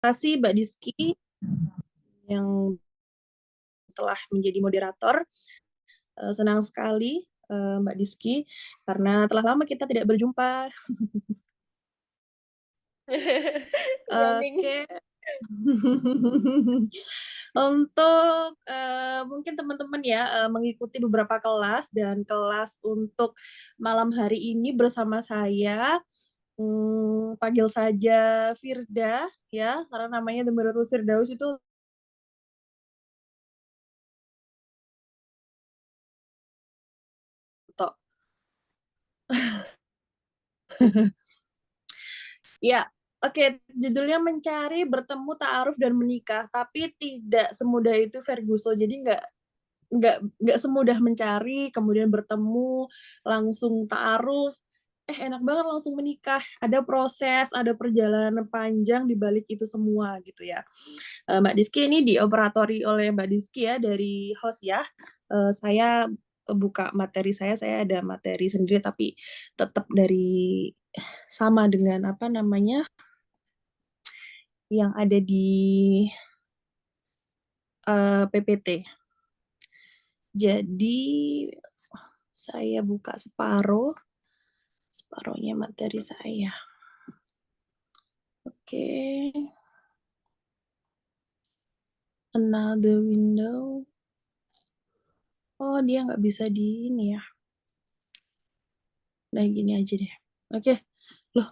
kasih Mbak Diski yang telah menjadi moderator. Senang sekali Mbak Diski karena telah lama kita tidak berjumpa. Iya, Ning. Oke. Untuk mungkin teman-teman ya mengikuti beberapa kelas dan kelas untuk malam hari ini bersama saya. Panggil saja Firda ya, karena namanya Demiratul Firdaus itu tok. Ya, oke, judulnya mencari, bertemu, ta'aruf dan menikah, tapi tidak semudah itu Ferguson. Jadi nggak semudah mencari, kemudian bertemu, langsung ta'aruf, enak banget langsung menikah. Ada proses, ada perjalanan panjang di balik itu semua gitu ya. Mbak Diski ini dioperatori oleh Mbak Diski ya dari host ya. Saya buka materi saya ada materi sendiri tapi tetap dari sama dengan apa namanya yang ada di PPT. Jadi saya buka separohnya materi saya. Oke. Another window. Oh, dia nggak bisa di ini ya. Nah, gini aja deh. Oke. Loh,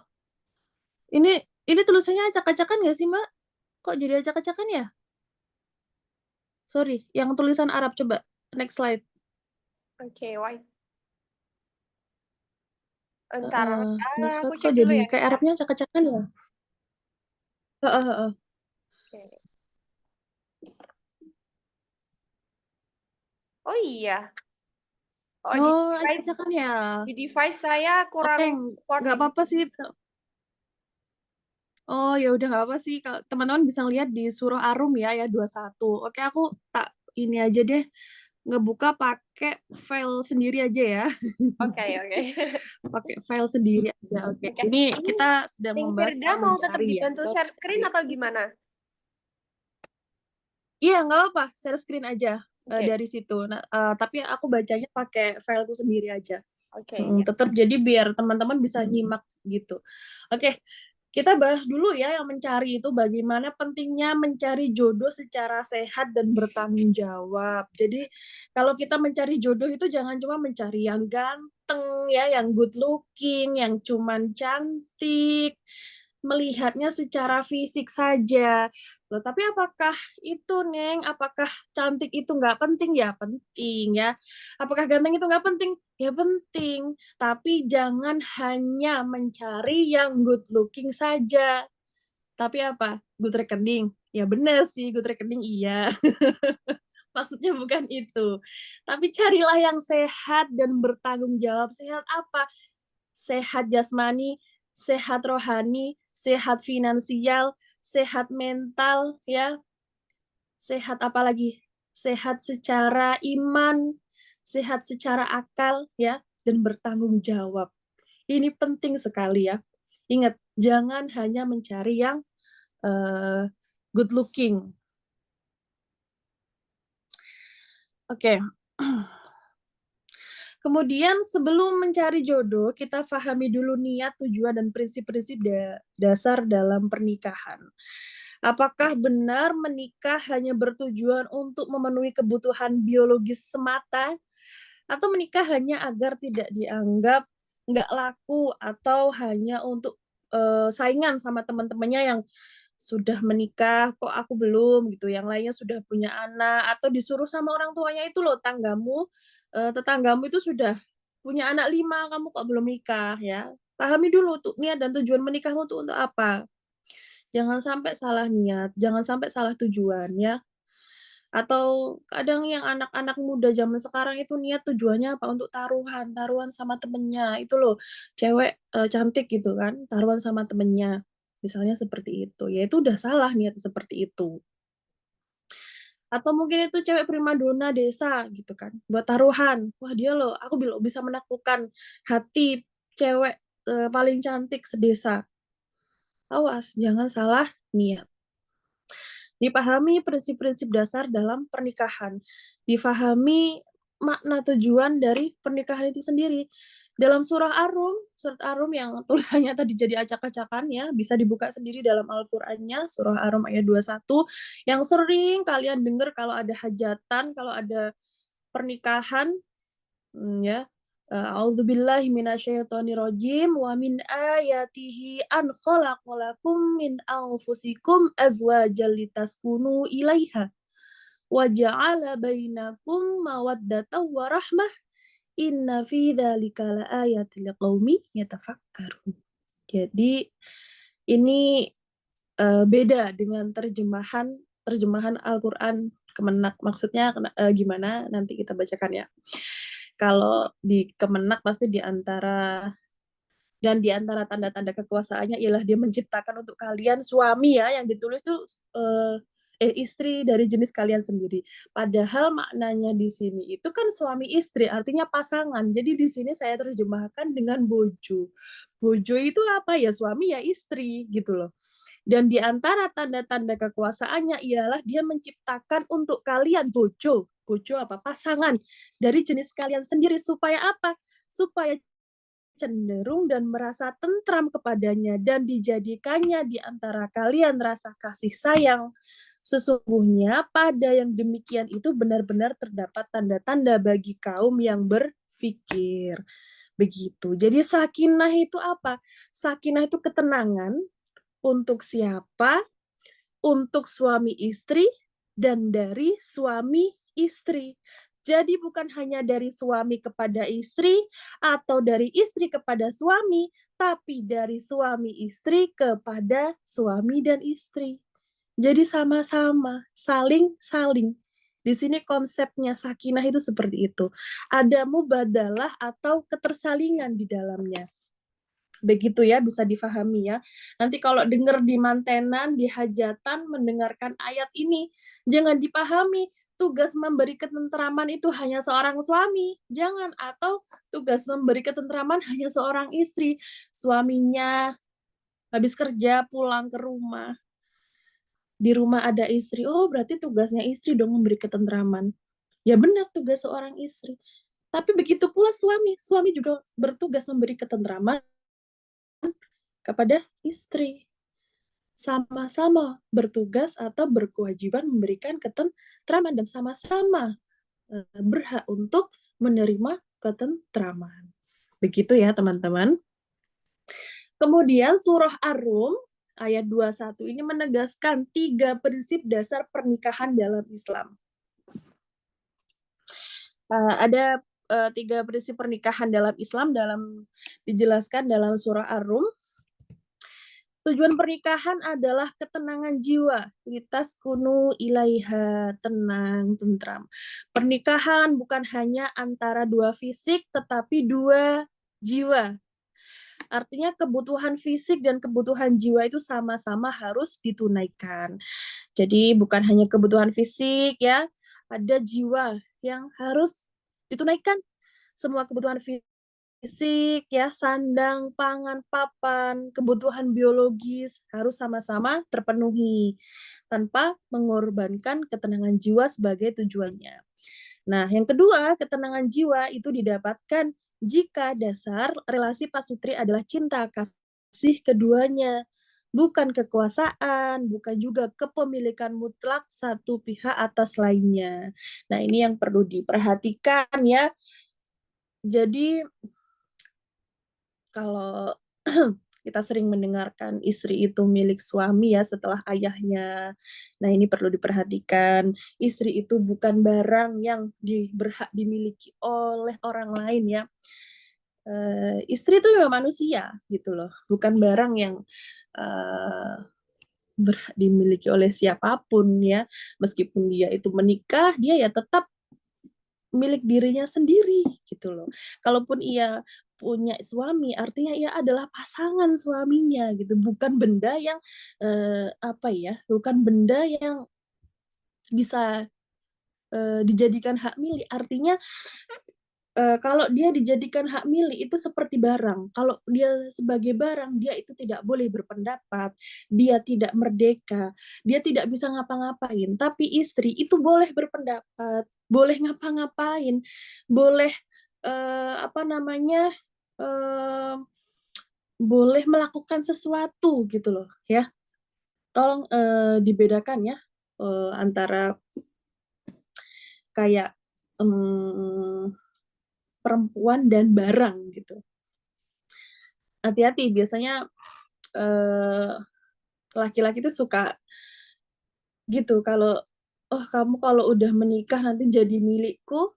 ini tulisannya acak-acakan nggak sih, Mbak? Kok jadi acak-acakan ya? Sorry, yang tulisan Arab coba. Next slide. Oke, wait. Entar, Heeh, next aku slide cek kok dulu jadi ya, kayak Kak. Arabnya acak-acakan ya? Heeh, heeh. Oke. Oh iya. Oh, Oh, acak-acakan ya? di device saya Oke, kurang support nggak ini. apa-apa sih. Oh, ya udah nggak apa sih. Kalau teman-teman bisa lihat di surah Arum ya 21. Oke, aku tak ini aja deh ngebuka pakai file sendiri aja ya. Oke, oke. Pakai file sendiri aja. Oke. Oke. Ini Ini kita sedang Ning membahas Firda soal mau tetap mencari ya. dibantu Kita share screen mencari. atau gimana? Iya, nggak apa, share screen aja Oke. dari situ. Nah, tapi aku bacanya pakai fileku sendiri aja. Oke, ya. Tetap jadi biar teman-teman bisa nyimak gitu. Oke, kita bahas dulu ya yang mencari itu bagaimana pentingnya mencari jodoh secara sehat dan bertanggung jawab. Jadi kalau kita mencari jodoh itu jangan cuma mencari yang ganteng ya, yang good looking, yang cuman cantik, melihatnya secara fisik saja. Loh, tapi apakah itu, Neng? Apakah cantik itu nggak penting? Ya penting ya. Apakah ganteng itu nggak penting? Ya penting. Tapi jangan hanya mencari yang good looking saja. Tapi apa? Good rekening. Ya benar sih, good rekening iya. Maksudnya bukan itu. Tapi carilah yang sehat dan bertanggung jawab. Sehat apa? Sehat jasmani, sehat rohani, sehat finansial, sehat mental, ya. Sehat apa lagi? Sehat secara iman, sehat secara akal, ya, dan bertanggung jawab. Ini penting sekali ya. Ingat, jangan hanya mencari yang good looking. Oke. Kemudian sebelum mencari jodoh, kita pahami dulu niat, tujuan, dan prinsip-prinsip dasar dalam pernikahan. Apakah benar menikah hanya bertujuan untuk memenuhi kebutuhan biologis semata, atau menikah hanya agar tidak dianggap nggak laku, atau hanya untuk saingan sama teman-temannya yang sudah menikah, kok aku belum gitu, yang lainnya sudah punya anak, atau disuruh sama orang tuanya itu loh, tetanggamu itu sudah punya anak 5, kamu kok belum nikah ya. Pahami dulu tuh niat dan tujuan menikahmu tuh untuk apa. Jangan sampai salah niat, jangan sampai salah tujuan ya. Atau kadang yang anak-anak muda zaman sekarang itu niat tujuannya apa, untuk taruhan, taruhan sama temennya, itu loh, cewek, cantik gitu kan, taruhan sama temennya, misalnya seperti itu, ya itu udah salah niat seperti itu. Atau mungkin itu cewek primadona desa gitu kan, buat taruhan, "Wah dia loh, aku bisa menaklukkan hati cewek, paling cantik sedesa." Awas, jangan salah niat. Dipahami prinsip-prinsip dasar dalam pernikahan. Difahami makna tujuan dari pernikahan itu sendiri. Dalam surat Ar-Rum yang tulisannya tadi jadi acak-acakan ya, bisa dibuka sendiri dalam Al-Qur'annya, surah Ar-Rum ayat 21, yang sering kalian dengar kalau ada hajatan, kalau ada pernikahan, ya. A'udzubillahi minasyaitonirrajim wa min ayatihi an khalaqalakum min anfusikum azwajan litaskunu ilaiha wa ja'ala bainakum mawaddatan wa rahmah inna fi dzalika laayatil liqaumi yatafakkarun. Jadi ini beda dengan terjemahan Al-Qur'an Kemenak. Maksudnya gimana nanti kita bacakan ya. Kalau di Kemenak pasti di antara tanda-tanda kekuasaannya ialah dia menciptakan untuk kalian suami ya, yang ditulis tuh istri dari jenis kalian sendiri. Padahal maknanya di sini itu kan suami istri, artinya pasangan. Jadi di sini saya terjemahkan dengan bojo. Bojo itu apa ya? Suami ya istri gitu loh. Dan di antara tanda-tanda kekuasaannya ialah dia menciptakan untuk kalian bojo. Bojo apa? Pasangan dari jenis kalian sendiri. Supaya apa? Supaya cenderung dan merasa tentram kepadanya dan dijadikannya di antara kalian rasa kasih sayang. Sesungguhnya pada yang demikian itu benar-benar terdapat tanda-tanda bagi kaum yang berfikir. Begitu. Jadi sakinah itu apa? Sakinah itu ketenangan untuk siapa? Untuk suami istri dan dari suami istri. Jadi bukan hanya dari suami kepada istri atau dari istri kepada suami, tapi dari suami istri kepada suami dan istri. Jadi sama-sama, saling-saling. Di sini konsepnya sakinah itu seperti itu. Ada mubadalah atau ketersalingan di dalamnya. Begitu ya, bisa difahami ya. Nanti kalau dengar di mantenan, di hajatan, mendengarkan ayat ini, jangan dipahami tugas memberi ketentraman itu hanya seorang suami. Jangan. Atau tugas memberi ketentraman hanya seorang istri. Suaminya habis kerja pulang ke rumah. Di rumah ada istri. Oh, berarti tugasnya istri dong memberi ketentraman. Ya benar, tugas seorang istri. Tapi begitu pula suami. Suami juga bertugas memberi ketentraman kepada istri. Sama-sama bertugas atau berkewajiban memberikan ketentraman dan sama-sama berhak untuk menerima ketentraman. Begitu ya, teman-teman. Kemudian surah Ar-Rum ayat 21 ini menegaskan 3 prinsip dasar pernikahan dalam Islam. Ada 3 prinsip pernikahan dalam Islam dijelaskan dalam surah Ar-Rum. Tujuan pernikahan adalah ketenangan jiwa, litaskunu ilaiha, tenang, tentram. Pernikahan bukan hanya antara dua fisik, tetapi dua jiwa. Artinya kebutuhan fisik dan kebutuhan jiwa itu sama-sama harus ditunaikan. Jadi bukan hanya kebutuhan fisik ya, ada jiwa yang harus ditunaikan. Semua kebutuhan fisik ya, sandang, pangan, papan, kebutuhan biologis harus sama-sama terpenuhi tanpa mengorbankan ketenangan jiwa sebagai tujuannya. Nah, yang kedua, ketenangan jiwa itu didapatkan jika dasar relasi pasutri adalah cinta kasih keduanya, bukan kekuasaan, bukan juga kepemilikan mutlak satu pihak atas lainnya. Nah, ini yang perlu diperhatikan ya. Jadi kalau kita sering mendengarkan istri itu milik suami ya setelah ayahnya. Nah, ini perlu diperhatikan. Istri itu bukan barang yang berhak dimiliki oleh orang lain ya. Istri itu memang manusia gitu loh, bukan barang yang berhak dimiliki oleh siapapun ya. Meskipun dia itu menikah, dia ya tetap milik dirinya sendiri gitu loh. Kalaupun ia punya suami, artinya ia adalah pasangan suaminya gitu, bukan benda yang bukan benda yang bisa dijadikan hak milik. Artinya kalau dia dijadikan hak milik itu seperti barang. Kalau dia sebagai barang, dia itu tidak boleh berpendapat, dia tidak merdeka, dia tidak bisa ngapa-ngapain. Tapi istri itu boleh berpendapat, boleh ngapa-ngapain, boleh apa namanya, eh, boleh melakukan sesuatu gitu loh, ya. Tolong dibedakan ya antara kayak perempuan dan barang gitu. Hati-hati, biasanya laki-laki tuh suka gitu kalau oh kamu kalau udah menikah nanti jadi milikku,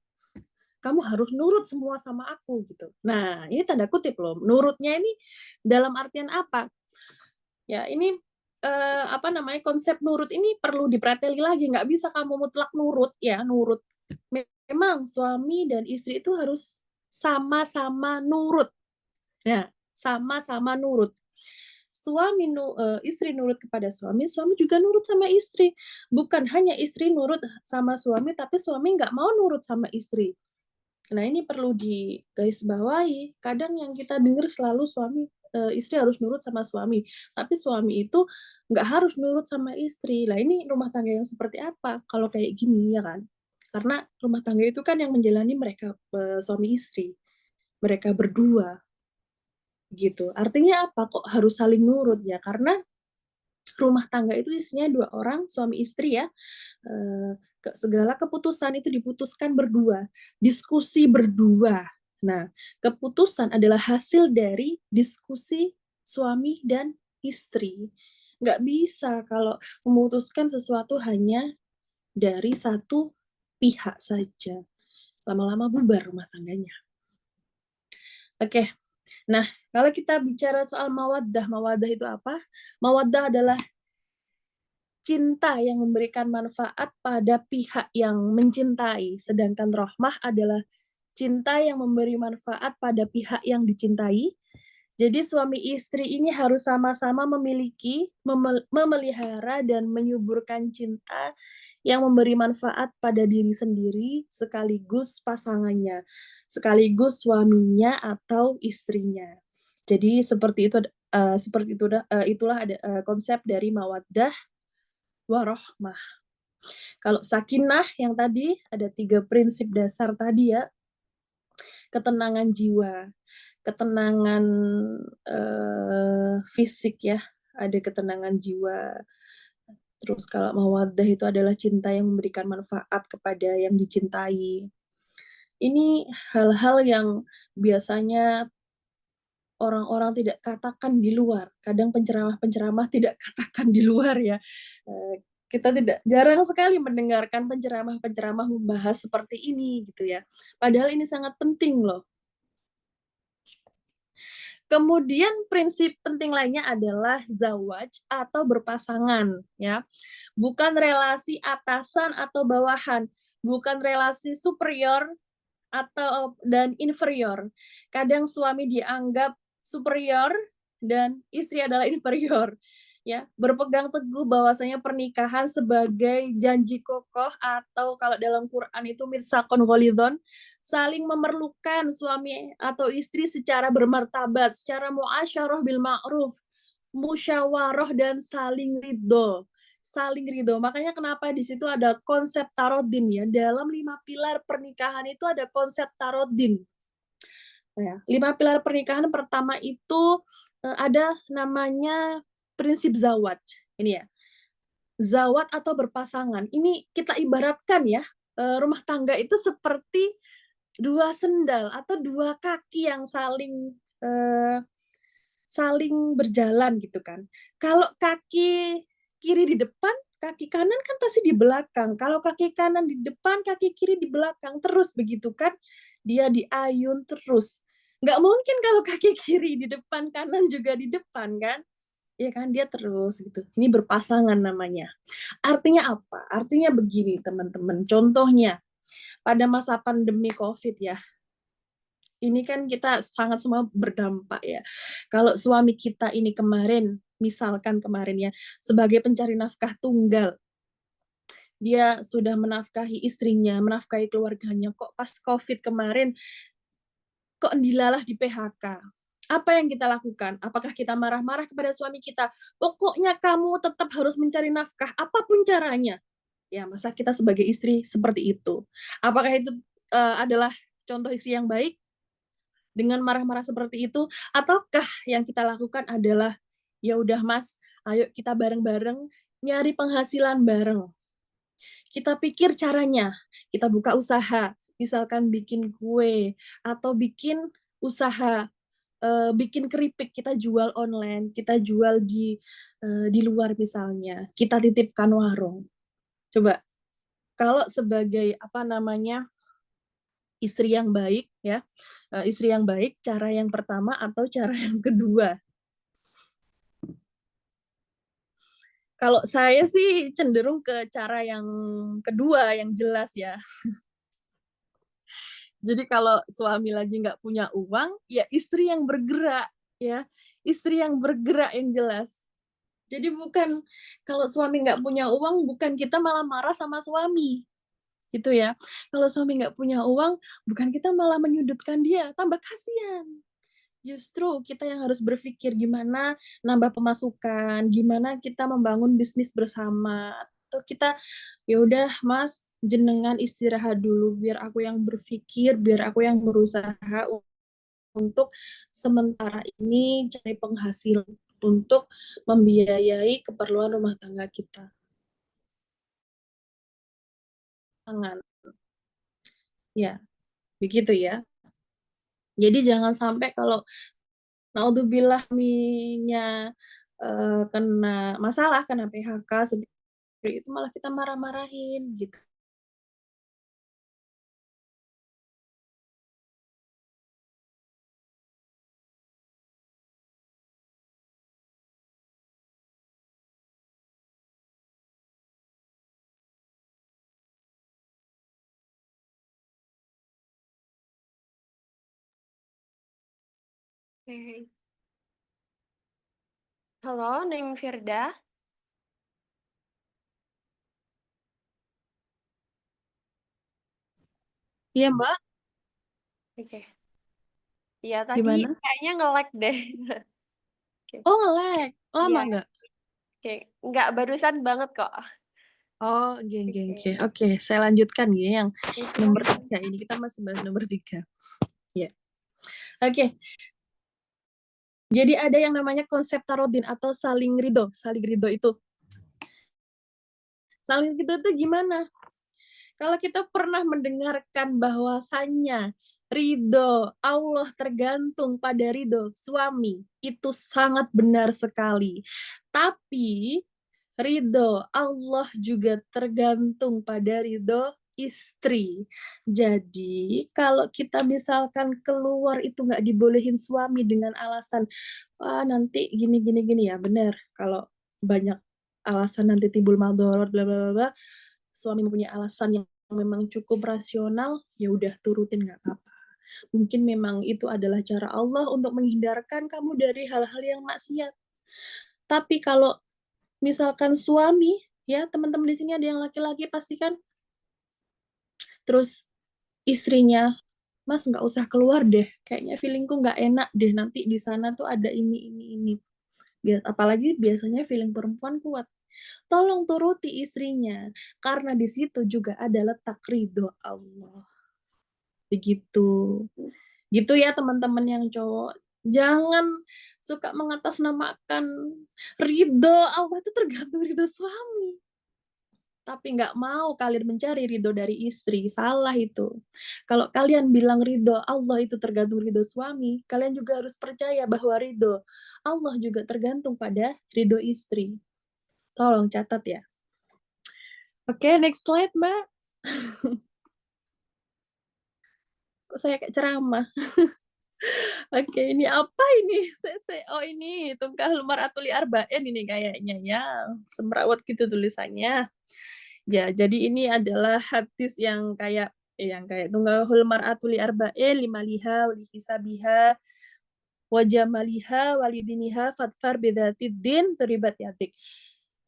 kamu harus nurut semua sama aku gitu. Nah, ini tanda kutip loh. Nurutnya ini dalam artian apa? Ya, ini apa namanya? Konsep nurut ini perlu dipreteli lagi. Nggak bisa kamu mutlak nurut ya, nurut. Memang suami dan istri itu harus sama-sama nurut. Ya, sama-sama nurut. Istri nurut kepada suami, suami juga nurut sama istri. Bukan hanya istri nurut sama suami, tapi suami nggak mau nurut sama istri. Nah, ini perlu digarisbawahi. Kadang yang kita dengar selalu istri harus nurut sama suami, tapi suami itu nggak harus nurut sama istri. Lah, ini rumah tangga yang seperti apa kalau kayak gini, ya kan? Karena rumah tangga itu kan yang menjalani mereka suami istri, mereka berdua gitu. Artinya apa kok harus saling nurut ya? Karena rumah tangga itu isinya 2 orang, suami istri ya. Segala keputusan itu diputuskan berdua, diskusi berdua. Nah, keputusan adalah hasil dari diskusi suami dan istri. Nggak bisa kalau memutuskan sesuatu hanya dari satu pihak saja. Lama-lama bubar rumah tangganya. Oke, nah kalau kita bicara soal mawaddah, mawaddah itu apa? Mawaddah adalah cinta yang memberikan manfaat pada pihak yang mencintai, sedangkan rahmah adalah cinta yang memberi manfaat pada pihak yang dicintai. Jadi suami istri ini harus sama-sama memiliki, memelihara dan menyuburkan cinta yang memberi manfaat pada diri sendiri sekaligus pasangannya, sekaligus suaminya atau istrinya. Jadi itulah ada konsep dari mawaddah warohmah. Kalau sakinah yang tadi ada 3 prinsip dasar tadi ya, ketenangan jiwa, ketenangan fisik ya, ada ketenangan jiwa. Terus kalau mawaddah itu adalah cinta yang memberikan manfaat kepada yang dicintai. Ini hal-hal yang biasanya orang-orang tidak katakan di luar. Kadang penceramah-penceramah tidak katakan di luar ya. Kita jarang sekali mendengarkan penceramah-penceramah membahas seperti ini gitu ya. Padahal ini sangat penting loh. Kemudian prinsip penting lainnya adalah zawaj atau berpasangan ya. Bukan relasi atasan atau bawahan, bukan relasi superior dan inferior. Kadang suami dianggap superior dan istri adalah inferior. Ya, berpegang teguh bahwasanya pernikahan sebagai janji kokoh atau kalau dalam Quran itu mitsaqon ghalidhon, saling memerlukan suami atau istri secara bermartabat, secara muasyarah bil ma'ruf, musyawarah dan saling ridho. Makanya kenapa di situ ada konsep tarodin ya. Dalam 5 pilar pernikahan itu ada konsep tarodin. Ya, 5 pilar pernikahan pertama itu ada namanya prinsip zawat. Ini ya. Zawat atau berpasangan. Ini kita ibaratkan ya, rumah tangga itu seperti 2 sendal atau 2 kaki yang saling berjalan gitu kan. Kalau kaki kiri di depan, kaki kanan kan pasti di belakang. Kalau kaki kanan di depan, kaki kiri di belakang. Terus begitu kan, dia diayun terus. Nggak mungkin kalau kaki kiri di depan, kanan juga di depan kan. Ya kan, dia terus gitu. Ini berpasangan namanya. Artinya apa? Artinya begini teman-teman. Contohnya, pada masa pandemi COVID ya, ini kan kita sangat semua berdampak ya. Kalau suami kita ini misalkan kemarin ya, sebagai pencari nafkah tunggal, dia sudah menafkahi istrinya, menafkahi keluarganya, kok pas COVID kemarin, kok dilalah di PHK. Apa yang kita lakukan? Apakah kita marah-marah kepada suami kita? Pokoknya kamu tetap harus mencari nafkah, apapun caranya. Ya, masa kita sebagai istri seperti itu? Apakah itu adalah contoh istri yang baik dengan marah-marah seperti itu? Ataukah yang kita lakukan adalah, ya udah Mas, ayo kita bareng-bareng nyari penghasilan bareng. Kita pikir caranya, kita buka usaha, misalkan bikin kue atau bikin usaha bikin keripik, kita jual online, kita jual di luar misalnya, kita titipkan warung. Coba, kalau sebagai, apa namanya, istri yang baik ya, istri yang baik, cara yang pertama atau cara yang kedua? Kalau saya sih cenderung ke cara yang kedua, yang jelas ya. Jadi kalau suami lagi nggak punya uang, ya istri yang bergerak, ya. Istri yang bergerak yang jelas. Jadi bukan kalau suami nggak punya uang, bukan kita malah marah sama suami, gitu ya. Kalau suami nggak punya uang, bukan kita malah menyudutkan dia, tambah kasihan. Justru kita yang harus berpikir gimana nambah pemasukan, gimana kita membangun bisnis bersama, atau kita, "Ya udah Mas, jenengan istirahat dulu, biar aku yang berpikir, biar aku yang berusaha untuk sementara ini cari penghasilan untuk membiayai keperluan rumah tangga kita." Tangan. Ya, begitu ya. Jadi jangan sampai kalau naudzubillah suaminya, kena masalah, kena PHK, seperti itu malah kita marah-marahin, gitu. Oke. Halo, Neng Firda. Iya, Mbak, Oke. Iya, tadi gimana? kayaknya nge-lag deh. Oke. Oh, nge-lag, lama Iya, nggak? oke. Nggak barusan banget kok. Oh, oke oke oke. Oke. Oke, saya lanjutkan ya yang Oke, nomor silakan. 3 ini, kita masih bahas nomor 3. Ya. Oke, jadi ada yang namanya konsep tarodin atau saling ridho. Saling ridho itu, saling ridho itu gimana? Kalau kita pernah mendengarkan bahwasannya ridho Allah tergantung pada ridho suami, itu sangat benar sekali. Tapi ridho Allah juga tergantung pada ridho istri. Jadi kalau kita misalkan keluar itu nggak dibolehin suami dengan alasan, "Wah, nanti gini gini gini," ya benar, kalau banyak alasan nanti timbul madharat bla bla bla bla, suami mempunyai alasan yang memang cukup rasional, ya udah turutin nggak apa-apa. Mungkin memang itu adalah cara Allah untuk menghindarkan kamu dari hal-hal yang maksiat. Tapi kalau misalkan suami, ya teman-teman di sini ada yang laki-laki pasti kan, terus istrinya, "Mas nggak usah keluar deh, kayaknya feelingku nggak enak deh, nanti di sana tuh ada ini." Apalagi biasanya feeling perempuan kuat. Tolong turuti istrinya, karena di situ juga ada letak ridho Allah. Begitu. Gitu ya teman-teman yang cowok. Jangan suka mengatasnamakan ridho Allah itu tergantung ridho suami. Tapi nggak mau kalian mencari ridho dari istri, salah itu. Kalau kalian bilang ridho Allah itu tergantung ridho suami, kalian juga harus percaya bahwa ridho Allah juga tergantung pada ridho istri. Tolong catat ya. Oke, next slide, Mbak. Kok saya kayak ceramah? Oke, ini apa ini? Oh ini Tungkahul Mar'atuli Arba'in ini kayaknya ya. Semrawut gitu tulisannya. Ya, jadi ini adalah hadis yang kayak Tungkahul Mar'atuli Arba'in limaliha walihisabiha wajamaliha walidiniha fatfar bidatid din teribat yatik.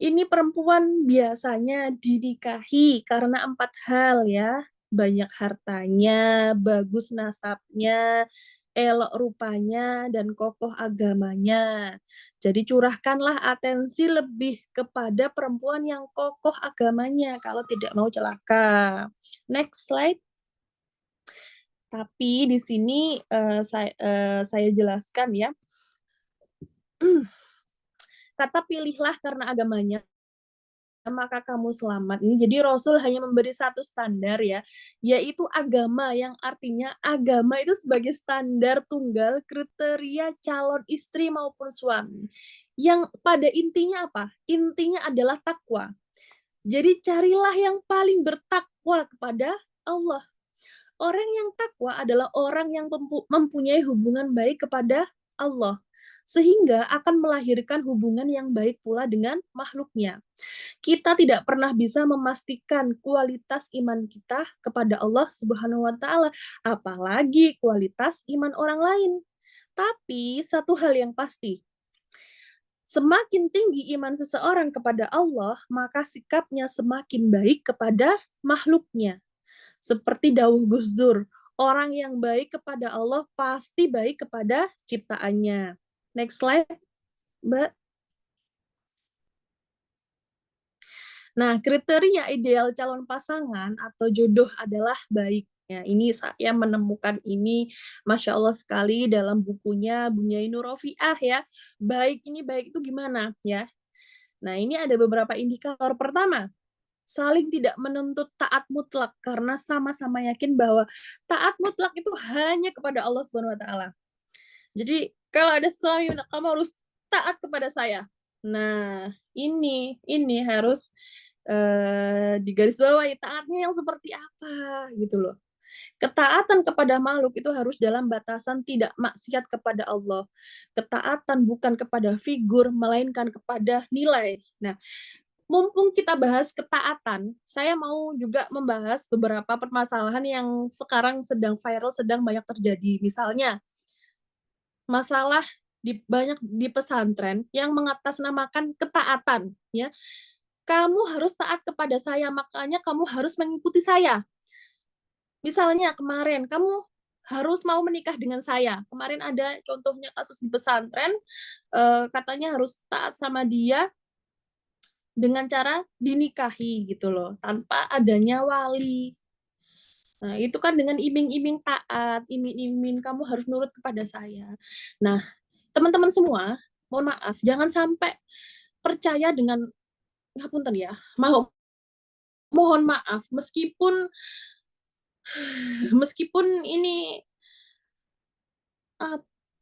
Ini perempuan biasanya dinikahi karena 4 hal ya. Banyak hartanya, bagus nasabnya, elok rupanya, dan kokoh agamanya. Jadi curahkanlah atensi lebih kepada perempuan yang kokoh agamanya kalau tidak mau celaka. Next slide. Tapi di sini saya jelaskan ya. Kata pilihlah karena agamanya, maka kamu selamat. Ini jadi Rasul hanya memberi satu standar ya, yaitu agama, yang artinya agama itu sebagai standar tunggal kriteria calon istri maupun suami. Yang pada intinya apa? Intinya adalah takwa. Jadi carilah yang paling bertakwa kepada Allah. Orang yang takwa adalah orang yang mempunyai hubungan baik kepada Allah, sehingga akan melahirkan hubungan yang baik pula dengan makhluknya. Kita tidak pernah bisa memastikan kualitas iman kita kepada Allah Subhanahu wa taala, apalagi kualitas iman orang lain. Tapi satu hal yang pasti, semakin tinggi iman seseorang kepada Allah, maka sikapnya semakin baik kepada makhluknya. Seperti dawuh Gus Dur, orang yang baik kepada Allah pasti baik kepada ciptaannya. Next slide, Mbak. Nah, kriteria ideal calon pasangan atau jodoh adalah baik. Ya, ini saya menemukan ini, Masya Allah sekali dalam bukunya Bunyainur Rofiah ya. Baik ini baik itu gimana ya? Nah, ini ada beberapa indikator. Pertama, saling tidak menuntut taat mutlak karena sama-sama yakin bahwa taat mutlak itu hanya kepada Allah Subhanahu wa taala. Jadi, kalau ada suami bilang, "Kamu harus taat kepada saya." Nah, ini harus digarisbawahi, taatnya yang seperti apa gitu loh. Ketaatan kepada makhluk itu harus dalam batasan tidak maksiat kepada Allah. Ketaatan bukan kepada figur, melainkan kepada nilai. Nah, mumpung kita bahas ketaatan, saya mau juga membahas beberapa permasalahan yang sekarang sedang viral, sedang banyak terjadi. Misalnya, masalah banyak di pesantren yang mengatasnamakan ketaatan, ya. Kamu harus taat kepada saya, makanya kamu harus mengikuti saya. Misalnya kemarin, kamu harus mau menikah dengan saya. Kemarin ada contohnya kasus di pesantren, katanya harus taat sama dia dengan cara dinikahi gitu loh, tanpa adanya wali. Nah, itu kan dengan iming-iming taat, iming-iming kamu harus nurut kepada saya. Nah, teman-teman semua, mohon maaf, jangan sampai percaya dengan ngapunten ya, mohon maaf, meskipun ini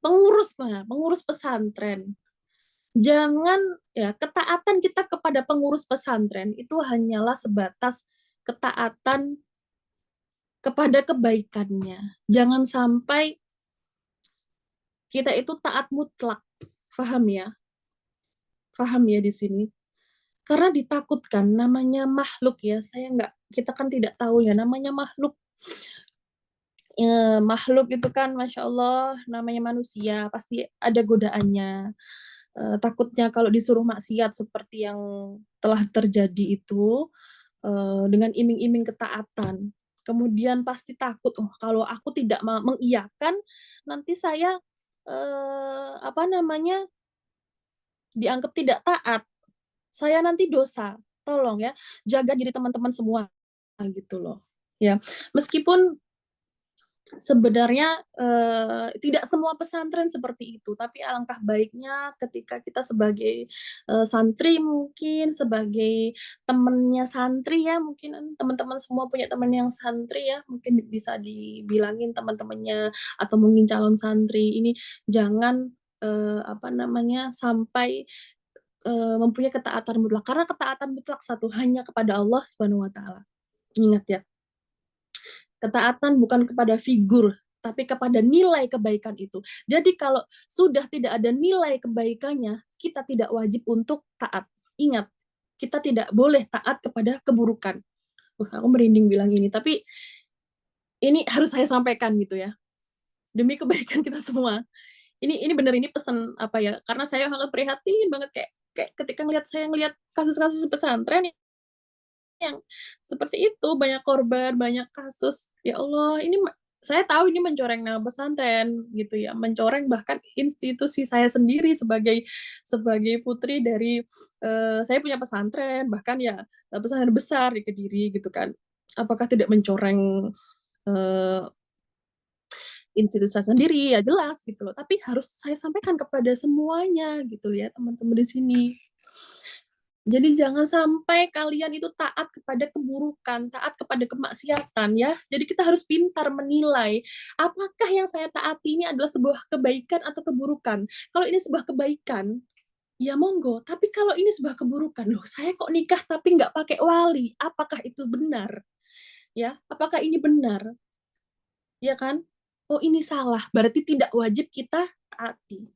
pengurus pesantren, jangan ya, ketaatan kita kepada pengurus pesantren itu hanyalah sebatas ketaatan kepada kebaikannya. Jangan sampai kita itu taat mutlak. Paham ya? Paham ya di sini? Karena ditakutkan namanya makhluk ya. Kita kan tidak tahu ya namanya makhluk. Makhluk itu kan Masya Allah namanya manusia pasti ada godaannya. Takutnya kalau disuruh maksiat seperti yang telah terjadi itu, dengan iming-iming ketaatan. Kemudian pasti takut, oh kalau aku tidak mengiyakan, nanti saya dianggap tidak taat. Saya nanti dosa. Tolong ya, jaga diri teman-teman semua gitu loh. Ya, meskipun sebenarnya tidak semua pesantren seperti itu, tapi alangkah baiknya ketika kita sebagai santri mungkin sebagai temennya santri ya, mungkin teman-teman semua punya teman yang santri ya, mungkin bisa dibilangin teman-temannya atau mungkin calon santri ini jangan sampai mempunyai ketaatan mutlak, karena ketaatan mutlak satu hanya kepada Allah Subhanahu wa taala. Ingat ya. Ketaatan bukan kepada figur, tapi kepada nilai kebaikan itu. Jadi kalau sudah tidak ada nilai kebaikannya, kita tidak wajib untuk taat. Ingat, kita tidak boleh taat kepada keburukan. Aku merinding bilang ini, tapi ini harus saya sampaikan gitu ya. Demi kebaikan kita semua. Ini benar, ini pesan apa ya, karena saya sangat prihatin banget kayak kayak ketika saya ngelihat kasus-kasus pesantren yang seperti itu, banyak korban, banyak kasus. Ya Allah, ini saya tahu ini mencoreng nama pesantren gitu ya, mencoreng bahkan institusi saya sendiri sebagai sebagai putri dari saya punya pesantren, bahkan ya pesantren besar di Kediri gitu kan. Apakah tidak mencoreng eh, institusi saya sendiri? Ya jelas gitu loh. Tapi harus saya sampaikan kepada semuanya gitu ya, teman-teman di sini. Jadi jangan sampai kalian itu taat kepada keburukan, taat kepada kemaksiatan ya. Jadi kita harus pintar menilai apakah yang saya taati ini adalah sebuah kebaikan atau keburukan. Kalau ini sebuah kebaikan, ya monggo. Tapi kalau ini sebuah keburukan, loh saya kok nikah tapi nggak pakai wali, apakah itu benar? Ya, apakah ini benar? Ya kan? Oh ini salah, berarti tidak wajib kita taati.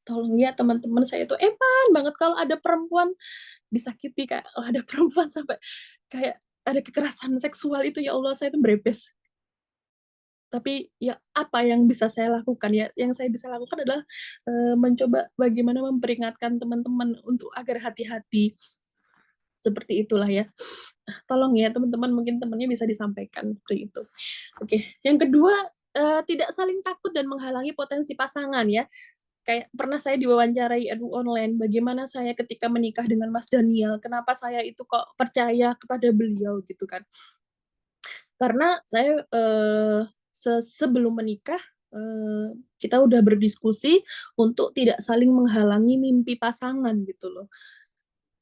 Tolong ya teman-teman, saya itu eman banget kalau ada perempuan disakiti, kayak oh, ada perempuan sampai kayak ada kekerasan seksual itu, ya Allah saya itu berebes. Tapi ya apa yang bisa saya lakukan ya? Yang saya bisa lakukan adalah mencoba bagaimana memperingatkan teman-teman untuk agar hati-hati. Seperti itulah ya. Tolong ya teman-teman, mungkin temannya bisa disampaikan seperti itu. Oke, yang kedua, tidak saling takut dan menghalangi potensi pasangan ya. Kayak pernah saya diwawancarai Edu Online, bagaimana saya ketika menikah dengan Mas Daniel, kenapa saya itu kok percaya kepada beliau gitu kan. Karena saya sebelum menikah kita udah berdiskusi untuk tidak saling menghalangi mimpi pasangan gitu loh.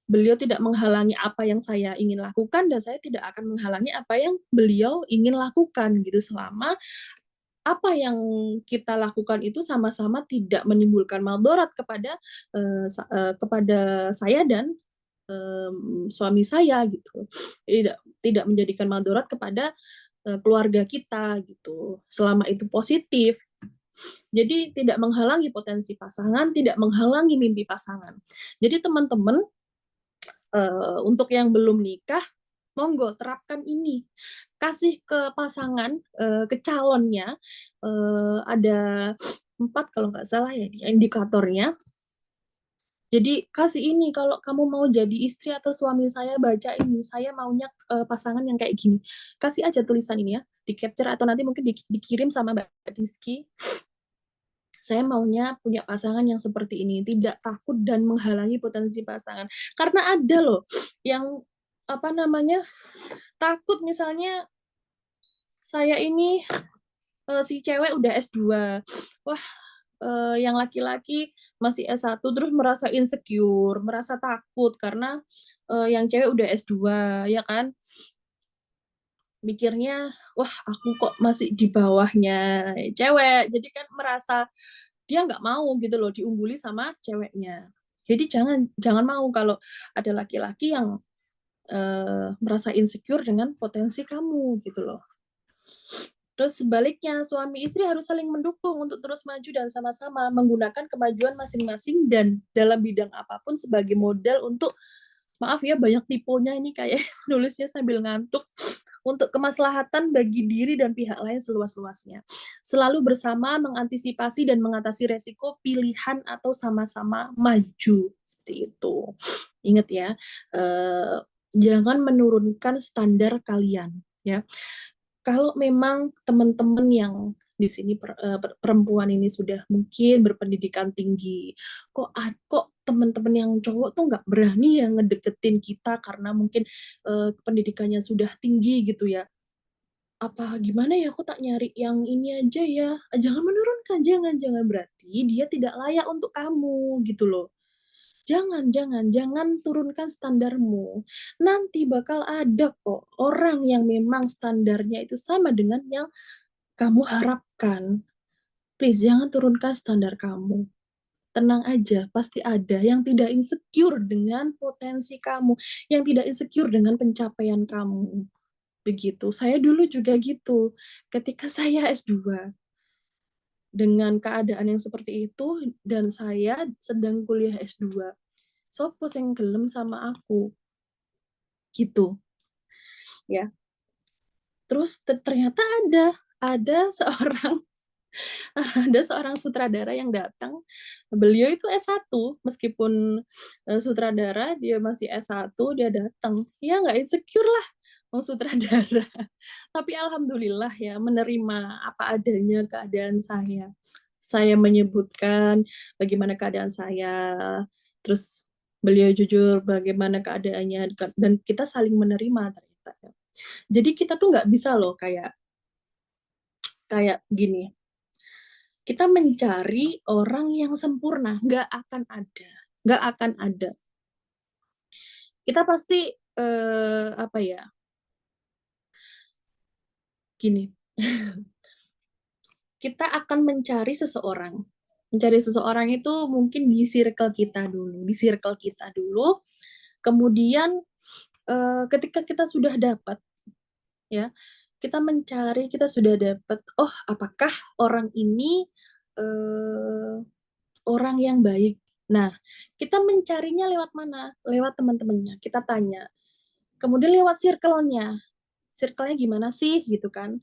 Beliau tidak menghalangi apa yang saya ingin lakukan dan saya tidak akan menghalangi apa yang beliau ingin lakukan gitu, selama apa yang kita lakukan itu sama-sama tidak menimbulkan maldarat kepada kepada saya dan suami saya gitu. Tidak tidak menjadikan maldarat kepada keluarga kita gitu. Selama itu positif. Jadi tidak menghalangi potensi pasangan, tidak menghalangi mimpi pasangan. Jadi teman-teman, untuk yang belum nikah, monggo terapkan ini. Kasih ke pasangan, ke calonnya, ada 4 kalau nggak salah ya indikatornya. Jadi kasih ini, kalau kamu mau jadi istri atau suami saya, baca ini. Saya maunya pasangan yang kayak gini. Kasih aja tulisan ini ya, di capture atau nanti mungkin dikirim sama Mbak Rizky. Saya maunya punya pasangan yang seperti ini, tidak takut dan menghalangi potensi pasangan. Karena ada loh yang apa namanya, takut misalnya saya ini si cewek udah S2. Wah, yang laki-laki masih S1 terus merasa insecure, merasa takut karena yang cewek udah S2 ya kan. Mikirnya, wah aku kok masih di bawahnya cewek. Jadi kan merasa dia nggak mau gitu loh diungguli sama ceweknya. Jadi jangan jangan mau kalau ada laki-laki yang merasa insecure dengan potensi kamu gitu loh. Terus sebaliknya, suami istri harus saling mendukung untuk terus maju dan sama-sama menggunakan kemajuan masing-masing dan dalam bidang apapun sebagai modal untuk, maaf ya banyak tiponya ini kayak nulisnya sambil ngantuk, untuk kemaslahatan bagi diri dan pihak lain seluas-luasnya. Selalu bersama mengantisipasi dan mengatasi resiko pilihan atau sama-sama maju. Seperti itu. Ingat ya, jangan menurunkan standar kalian. Ya, kalau memang teman-teman yang di sini perempuan ini sudah mungkin berpendidikan tinggi, kok teman-teman yang cowok tuh nggak berani ya ngedeketin kita karena mungkin pendidikannya sudah tinggi gitu ya. Apa gimana ya, aku tak nyari yang ini aja ya. Jangan menurunkan, jangan berarti dia tidak layak untuk kamu gitu loh. Jangan turunkan standarmu. Nanti bakal ada kok orang yang memang standarnya itu sama dengan yang kamu harapkan. Please, jangan turunkan standar kamu. Tenang aja, pasti ada yang tidak insecure dengan potensi kamu, yang tidak insecure dengan pencapaian kamu. Begitu. Saya dulu juga gitu. Ketika saya S2, dengan keadaan yang seperti itu, dan saya sedang kuliah S2, sopo sing gelem sama aku gitu ya. Terus ternyata ada seorang Ada seorang sutradara yang datang, beliau itu S1, meskipun sutradara, dia masih S1, dia datang. Ya nggak insecure lah, mau sutradara. Tapi alhamdulillah ya, menerima apa adanya keadaan saya. Saya menyebutkan bagaimana keadaan saya, terus beliau jujur bagaimana keadaannya, dan kita saling menerima ternyata. Jadi kita tuh nggak bisa loh kayak kayak gini, kita mencari orang yang sempurna, nggak akan ada, nggak akan ada. Kita pasti apa ya, gini, kita akan mencari seseorang itu mungkin di circle kita dulu, kemudian ketika kita sudah dapat, ya, kita sudah dapat, oh apakah orang ini orang yang baik. Nah, kita mencarinya lewat mana? Lewat teman-temannya. Kita tanya. Kemudian lewat circle-nya. Circle-nya gimana sih gitu kan?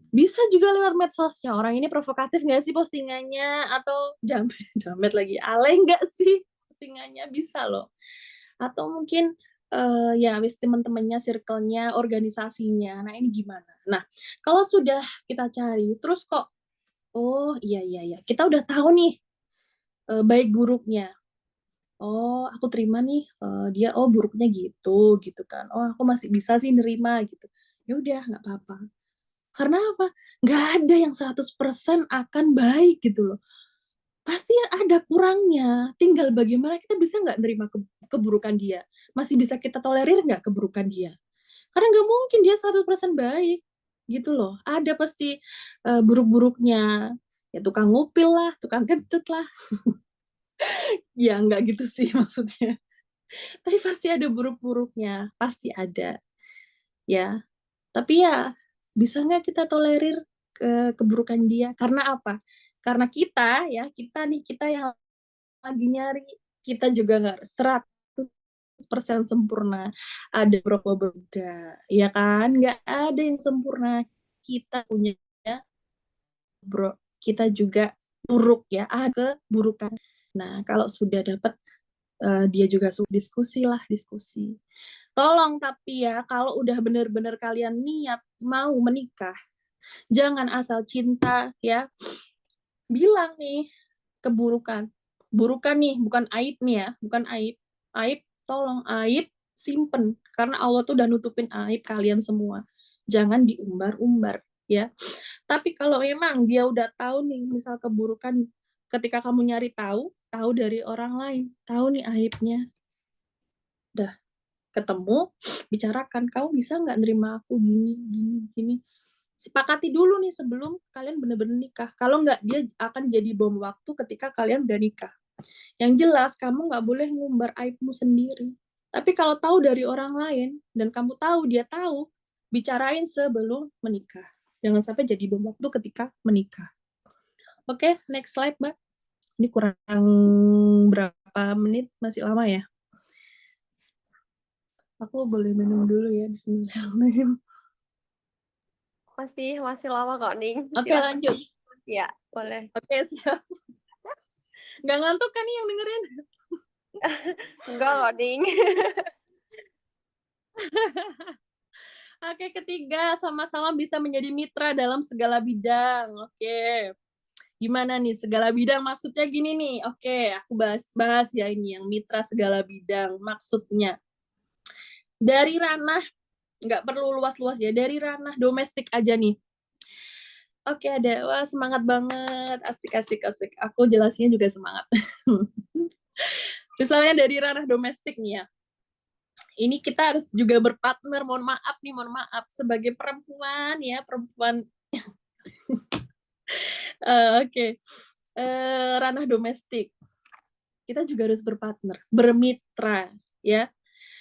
Bisa juga lewat medsosnya. Orang ini provokatif nggak sih postingannya? Atau jamet, jamet lagi. Alay nggak sih postingannya? Bisa loh. Atau mungkin ya wis teman-temannya, circle-nya, organisasinya. Nah, ini gimana? Nah, kalau sudah kita cari, terus kok, oh iya, iya, iya. Kita udah tahu nih baik buruknya. Oh, aku terima nih, dia, oh buruknya gitu, gitu kan. Oh, aku masih bisa sih nerima gitu. Ya udah, nggak apa-apa. Karena apa? Nggak ada yang 100% akan baik gitu loh. Pasti ada kurangnya. Tinggal bagaimana kita bisa nggak nerima keburukan dia. Masih bisa kita tolerir nggak keburukan dia. Karena nggak mungkin dia 100% baik. Gitu loh. Ada pasti buruk-buruknya. Ya tukang ngupil lah, tukang kentut lah. Ya nggak gitu sih maksudnya. Tapi pasti ada buruk-buruknya, pasti ada, ya. Tapi ya, bisa nggak kita tolerir keburukan dia? Karena apa? Karena kita ya, kita yang lagi nyari, kita juga nggak 100% sempurna. Ada beberapa juga, ya kan? Nggak ada yang sempurna. Kita punya bro, kita juga buruk ya, ada keburukan. Nah, kalau sudah dapat dia juga diskusi lah, diskusi. Tolong tapi ya, kalau udah bener-bener kalian niat mau menikah, jangan asal cinta ya. Bilang nih keburukan. Burukan nih, bukan aib nih ya, bukan aib. Aib, tolong aib simpen. Karena Allah tuh udah nutupin aib kalian semua. Jangan diumbar-umbar ya. Tapi kalau memang dia udah tahu nih, misal keburukan, ketika kamu nyari tahu, tahu dari orang lain, tahu nih aibnya, udah ketemu, bicarakan, kamu bisa nggak nerima aku gini, gini, gini. Sepakati dulu nih sebelum kalian bener-bener nikah. Kalau nggak, dia akan jadi bom waktu ketika kalian udah nikah. Yang jelas, kamu nggak boleh ngumbar aibmu sendiri. Tapi kalau tahu dari orang lain, dan kamu tahu, dia tahu, bicarain sebelum menikah. Jangan sampai jadi bom waktu ketika menikah. Oke, next slide, Mbak. Ini kurang berapa menit? Masih lama ya? Aku boleh minum dulu ya, bismillahirrahmanirrahim. Masih lama kok, Ning. Oke, lanjut. Ya, boleh. Oke, siap. Nggak ngantuk kan nih yang dengerin? Enggak kok, Ning. Oke, ketiga, sama-sama bisa menjadi mitra dalam segala bidang. Oke. Gimana nih segala bidang? Maksudnya gini nih. Oke, aku bahas ya ini yang mitra segala bidang. Maksudnya dari ranah, nggak perlu luas-luas ya, dari ranah domestik aja nih. Oke, ada. Wah, semangat banget. Asik, asik, asik. Aku jelasnya juga semangat. Misalnya dari ranah domestik nih ya. Ini kita harus juga berpartner. Mohon maaf sebagai perempuan ya, perempuan. Oke. Ranah domestik. Kita juga harus berpartner, bermitra ya.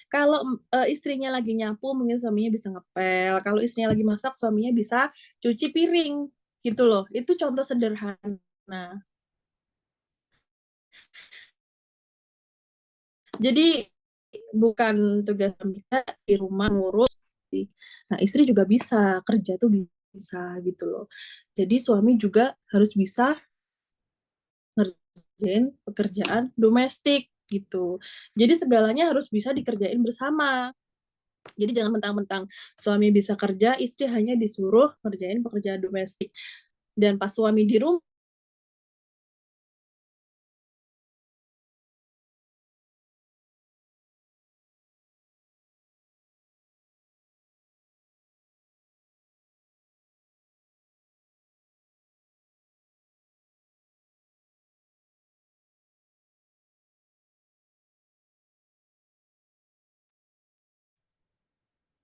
Kalau istrinya lagi nyapu, mungkin suaminya bisa ngepel. Kalau istrinya lagi masak, suaminya bisa cuci piring gitu loh. Itu contoh sederhana. Jadi bukan tugas kita di rumah ngurus. Nah, istri juga bisa kerja tuh bisa gitu loh. Jadi suami juga harus bisa ngerjain pekerjaan domestik gitu. Jadi segalanya harus bisa dikerjain bersama. Jadi jangan mentang-mentang suami bisa kerja, istri hanya disuruh ngerjain pekerjaan domestik. Dan pas suami di rumah,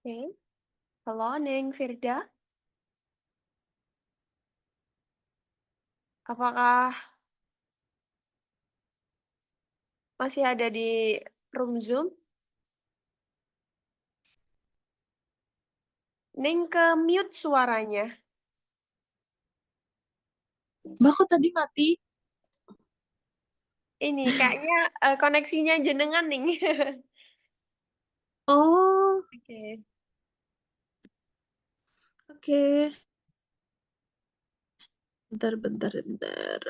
Oke. Halo, Neng Firda. Apakah masih ada di room Zoom? Neng ke mute suaranya. Mbak kok tadi mati? Ini kayaknya koneksinya jenengan, Neng. Oh, Oke. oke. Bentar, bentar, bentar.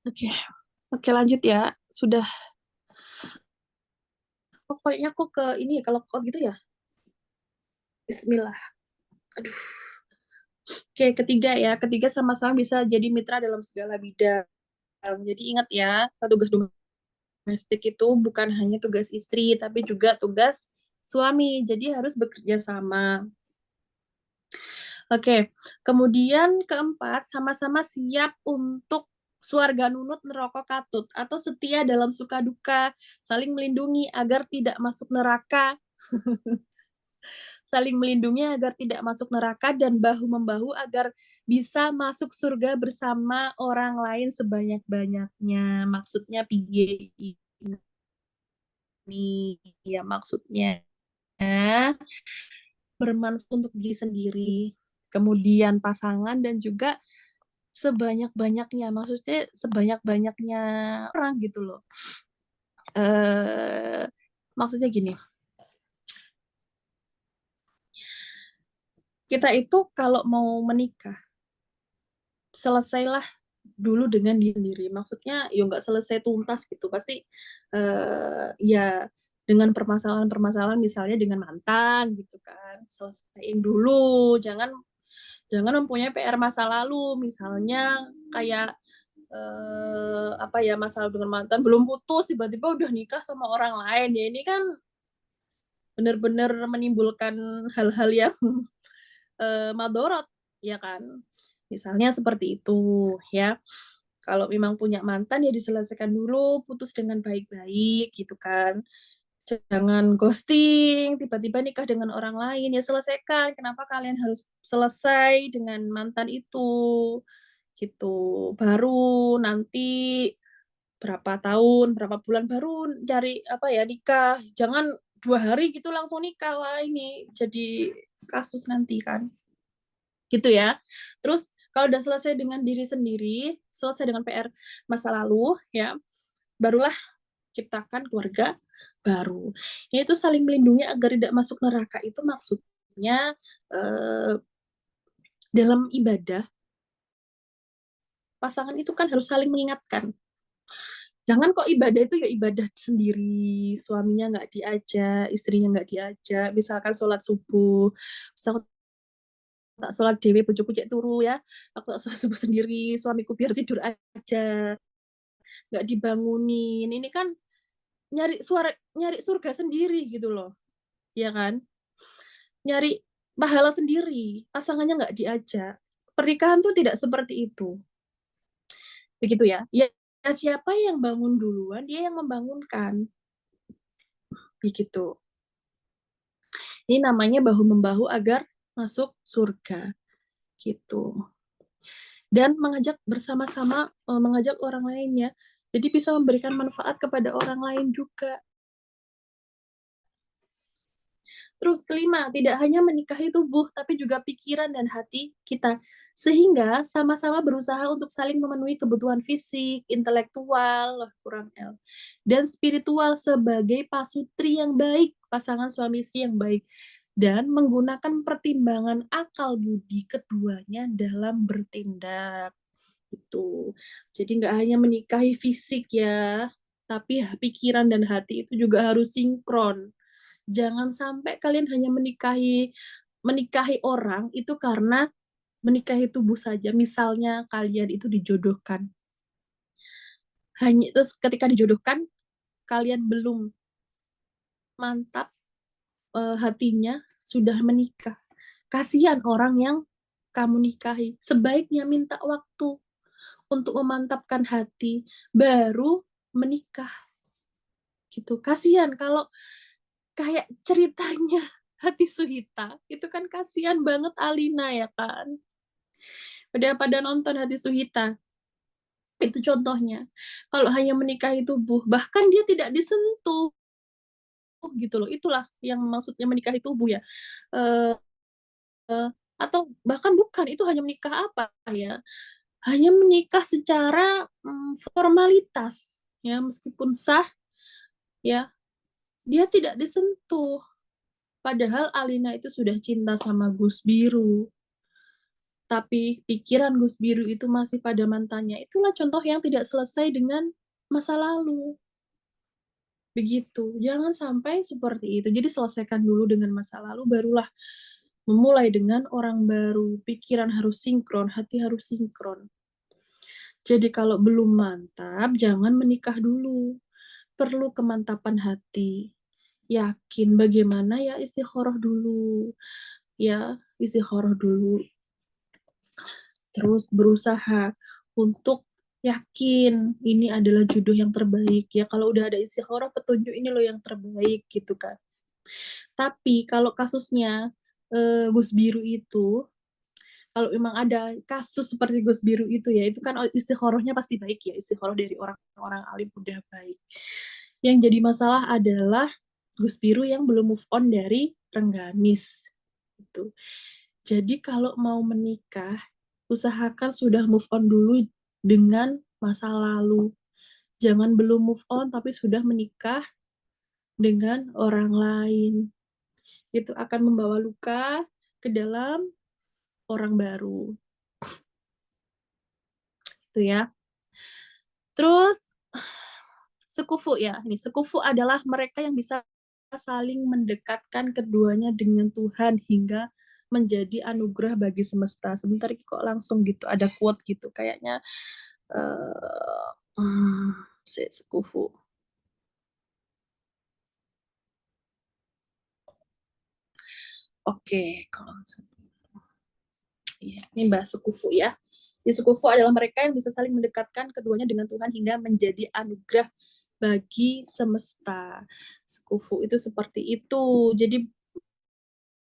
Oke, oke lanjut ya. Sudah. Pokoknya aku ke ini, kalau kok gitu ya. Bismillah. Aduh. Oke, ketiga ya. Ketiga sama-sama bisa jadi mitra dalam segala bidang. Jadi ingat ya, tugas domestik itu bukan hanya tugas istri, tapi juga tugas suami. Jadi harus bekerja sama. Oke, kemudian keempat, sama-sama siap untuk suarga nunut neraka katut atau setia dalam suka duka, saling melindungi agar tidak masuk neraka, saling melindungi agar tidak masuk neraka dan bahu-membahu agar bisa masuk surga bersama orang lain sebanyak-banyaknya. Maksudnya piye ini? Ya maksudnya bermanfaat untuk diri sendiri, kemudian pasangan dan juga sebanyak-banyaknya, maksudnya sebanyak-banyaknya orang gitu loh. Eh, maksudnya gini, kita itu kalau mau menikah, selesailah dulu dengan diri sendiri. Maksudnya ya nggak selesai tuntas gitu, pasti ya dengan permasalahan-permasalahan misalnya dengan mantan gitu kan, selesaiin dulu, jangan jangan mempunyai PR masa lalu, misalnya kayak apa ya, masalah dengan mantan belum putus tiba-tiba udah nikah sama orang lain, ya ini kan benar-benar menimbulkan hal-hal yang madorot, ya kan, misalnya seperti itu ya. Kalau memang punya mantan ya diselesaikan dulu, putus dengan baik-baik gitu kan, jangan ghosting tiba-tiba nikah dengan orang lain, ya selesaikan kenapa kalian harus selesai dengan mantan itu gitu, baru nanti berapa tahun, berapa bulan baru cari apa ya nikah. Jangan 2 hari gitu langsung nikah. Wah ini jadi kasus nanti kan. Gitu ya. Terus kalau udah selesai dengan diri sendiri, selesai dengan PR masa lalu ya, barulah ciptakan keluarga baru. Yaitu saling melindungi agar tidak masuk neraka, itu maksudnya dalam ibadah pasangan itu kan harus saling mengingatkan. Jangan kok ibadah itu ya ibadah sendiri, suaminya nggak diajak, istrinya nggak diajak, misalkan sholat subuh, terus aku tak sholat dewi, bojoku cek turu ya, aku tak sholat subuh sendiri, suamiku biar tidur aja, nggak dibangunin, ini kan nyari surga sendiri gitu loh, ya kan, nyari pahala sendiri, pasangannya nggak diajak, pernikahan tuh tidak seperti itu, begitu ya, ya siapa yang bangun duluan, dia yang membangunkan, begitu. Ini namanya bahu-membahu agar masuk surga gitu. Dan mengajak bersama-sama, mengajak orang lainnya. Jadi bisa memberikan manfaat kepada orang lain juga. Terus kelima, tidak hanya menikahi tubuh, tapi juga pikiran dan hati kita. Sehingga sama-sama berusaha untuk saling memenuhi kebutuhan fisik, intelektual, kurang L, dan spiritual sebagai pasutri yang baik, pasangan suami istri yang baik. dan menggunakan pertimbangan akal budi keduanya dalam bertindak. Gitu. Jadi nggak hanya menikahi fisik ya, tapi pikiran dan hati itu juga harus sinkron. Jangan sampai kalian hanya menikahi orang itu karena menikahi tubuh saja. Misalnya kalian itu dijodohkan. Hanya terus ketika dijodohkan kalian belum mantap hatinya sudah menikah. Kasihan orang yang kamu nikahi. Sebaiknya minta waktu untuk memantapkan hati baru menikah gitu. Kasihan kalau kayak ceritanya Hati Suhita itu kan kasihan banget Alina ya kan. Udah pada nonton Hati Suhita. Itu contohnya. Kalau hanya menikahi tubuh, bahkan dia tidak disentuh gitu loh. Itulah yang maksudnya menikahi tubuh ya. Eh, atau bahkan bukan, itu hanya menikah apa ya? Hanya menikah secara formalitas ya, meskipun sah ya, dia tidak disentuh. Padahal Alina itu sudah cinta sama Gus Biru. Tapi pikiran Gus Biru itu masih pada mantannya. Itulah contoh yang tidak selesai dengan masa lalu. Begitu. Jangan sampai seperti itu. Jadi selesaikan dulu dengan masa lalu, barulah memulai dengan orang baru. Pikiran harus sinkron, hati harus sinkron. Jadi kalau belum mantap, jangan menikah dulu. Perlu kemantapan hati. Yakin bagaimana ya, istikharah dulu. Ya, istikharah dulu. Terus berusaha untuk yakin ini adalah jodoh yang terbaik ya. Kalau udah ada istikharah, petunjuk ini loh yang terbaik gitu kan. Tapi kalau kasusnya Gus Biru itu, kalau memang ada kasus seperti Gus Biru itu ya, itu kan istikharahnya pasti baik ya, istikharah dari orang-orang alim udah baik. Yang jadi masalah adalah Gus Biru yang belum move on dari Rengganis. Gitu. Jadi kalau mau menikah, usahakan sudah move on dulu dengan masa lalu. Jangan belum move on tapi sudah menikah dengan orang lain. Itu akan membawa luka ke dalam orang baru. Itu ya. Terus sekufu ya. Ini sekufu adalah mereka yang bisa saling mendekatkan keduanya dengan Tuhan hingga menjadi anugerah bagi semesta. Sebentar kok langsung gitu ada quote gitu kayaknya sekufu. Oke, kalau ini bahas sekufu ya. Di sekufu adalah mereka yang bisa saling mendekatkan keduanya dengan Tuhan hingga menjadi anugerah bagi semesta. Sekufu itu seperti itu. Jadi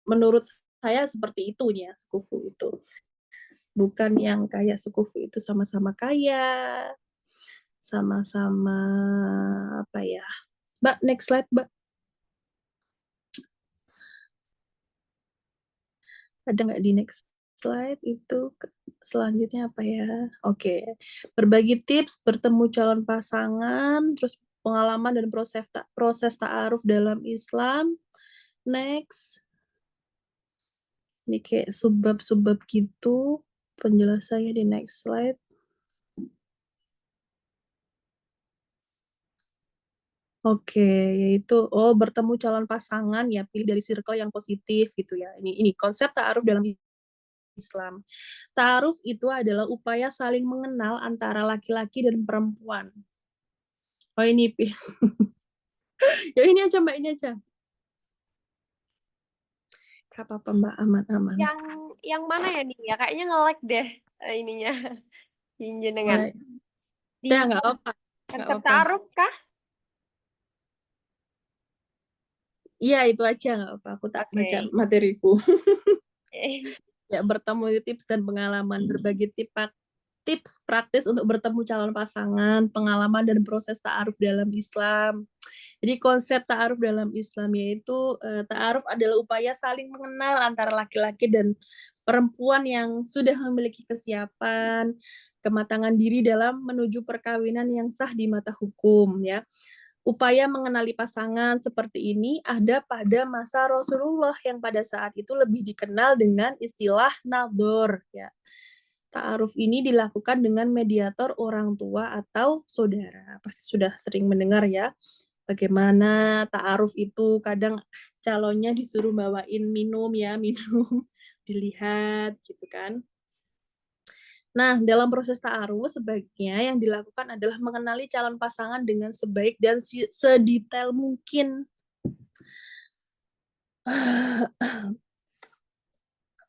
menurut saya seperti itu ya sekufu itu. Bukan yang kayak sekufu itu sama-sama kaya, sama-sama apa ya. Mbak, next slide, Mbak. Ada nggak di next slide itu selanjutnya apa ya? Oke. Berbagi tips bertemu calon pasangan, terus pengalaman dan proses ta'aruf dalam Islam. Next. Ini kayak subbab-subbab gitu. Penjelasannya di next slide. Oke, yaitu bertemu calon pasangan ya, pilih dari circle yang positif gitu ya. Ini konsep ta'aruf dalam Islam. Ta'aruf itu adalah upaya saling mengenal antara laki-laki dan perempuan. Oh ini, ya ini aja Mbak, ini aja. Gak apa-apa Mbak, aman-aman. Yang mana ya nih? Ya kayaknya nge-lag deh ininya. Jenengan. Di Ya nggak apa-apa. konsep ta'aruf kah? Iya itu aja nggak apa. Aku tak baca Okay. materiku. Ya bertemu tips dan pengalaman, berbagi tips praktis untuk bertemu calon pasangan, pengalaman dan proses ta'aruf dalam Islam. Jadi konsep ta'aruf dalam Islam yaitu ta'aruf adalah upaya saling mengenal antara laki-laki dan perempuan yang sudah memiliki kesiapan, kematangan diri dalam menuju perkawinan yang sah di mata hukum ya. upaya mengenali pasangan seperti ini ada pada masa Rasulullah yang pada saat itu lebih dikenal dengan istilah nador ya. Ta'aruf ini dilakukan dengan mediator orang tua atau saudara. Pasti sudah sering mendengar ya, bagaimana ta'aruf itu kadang calonnya disuruh bawain minum ya, minum, dilihat gitu kan. Nah, dalam proses ta'aruf sebaiknya yang dilakukan adalah mengenali calon pasangan dengan sebaik dan sedetail mungkin.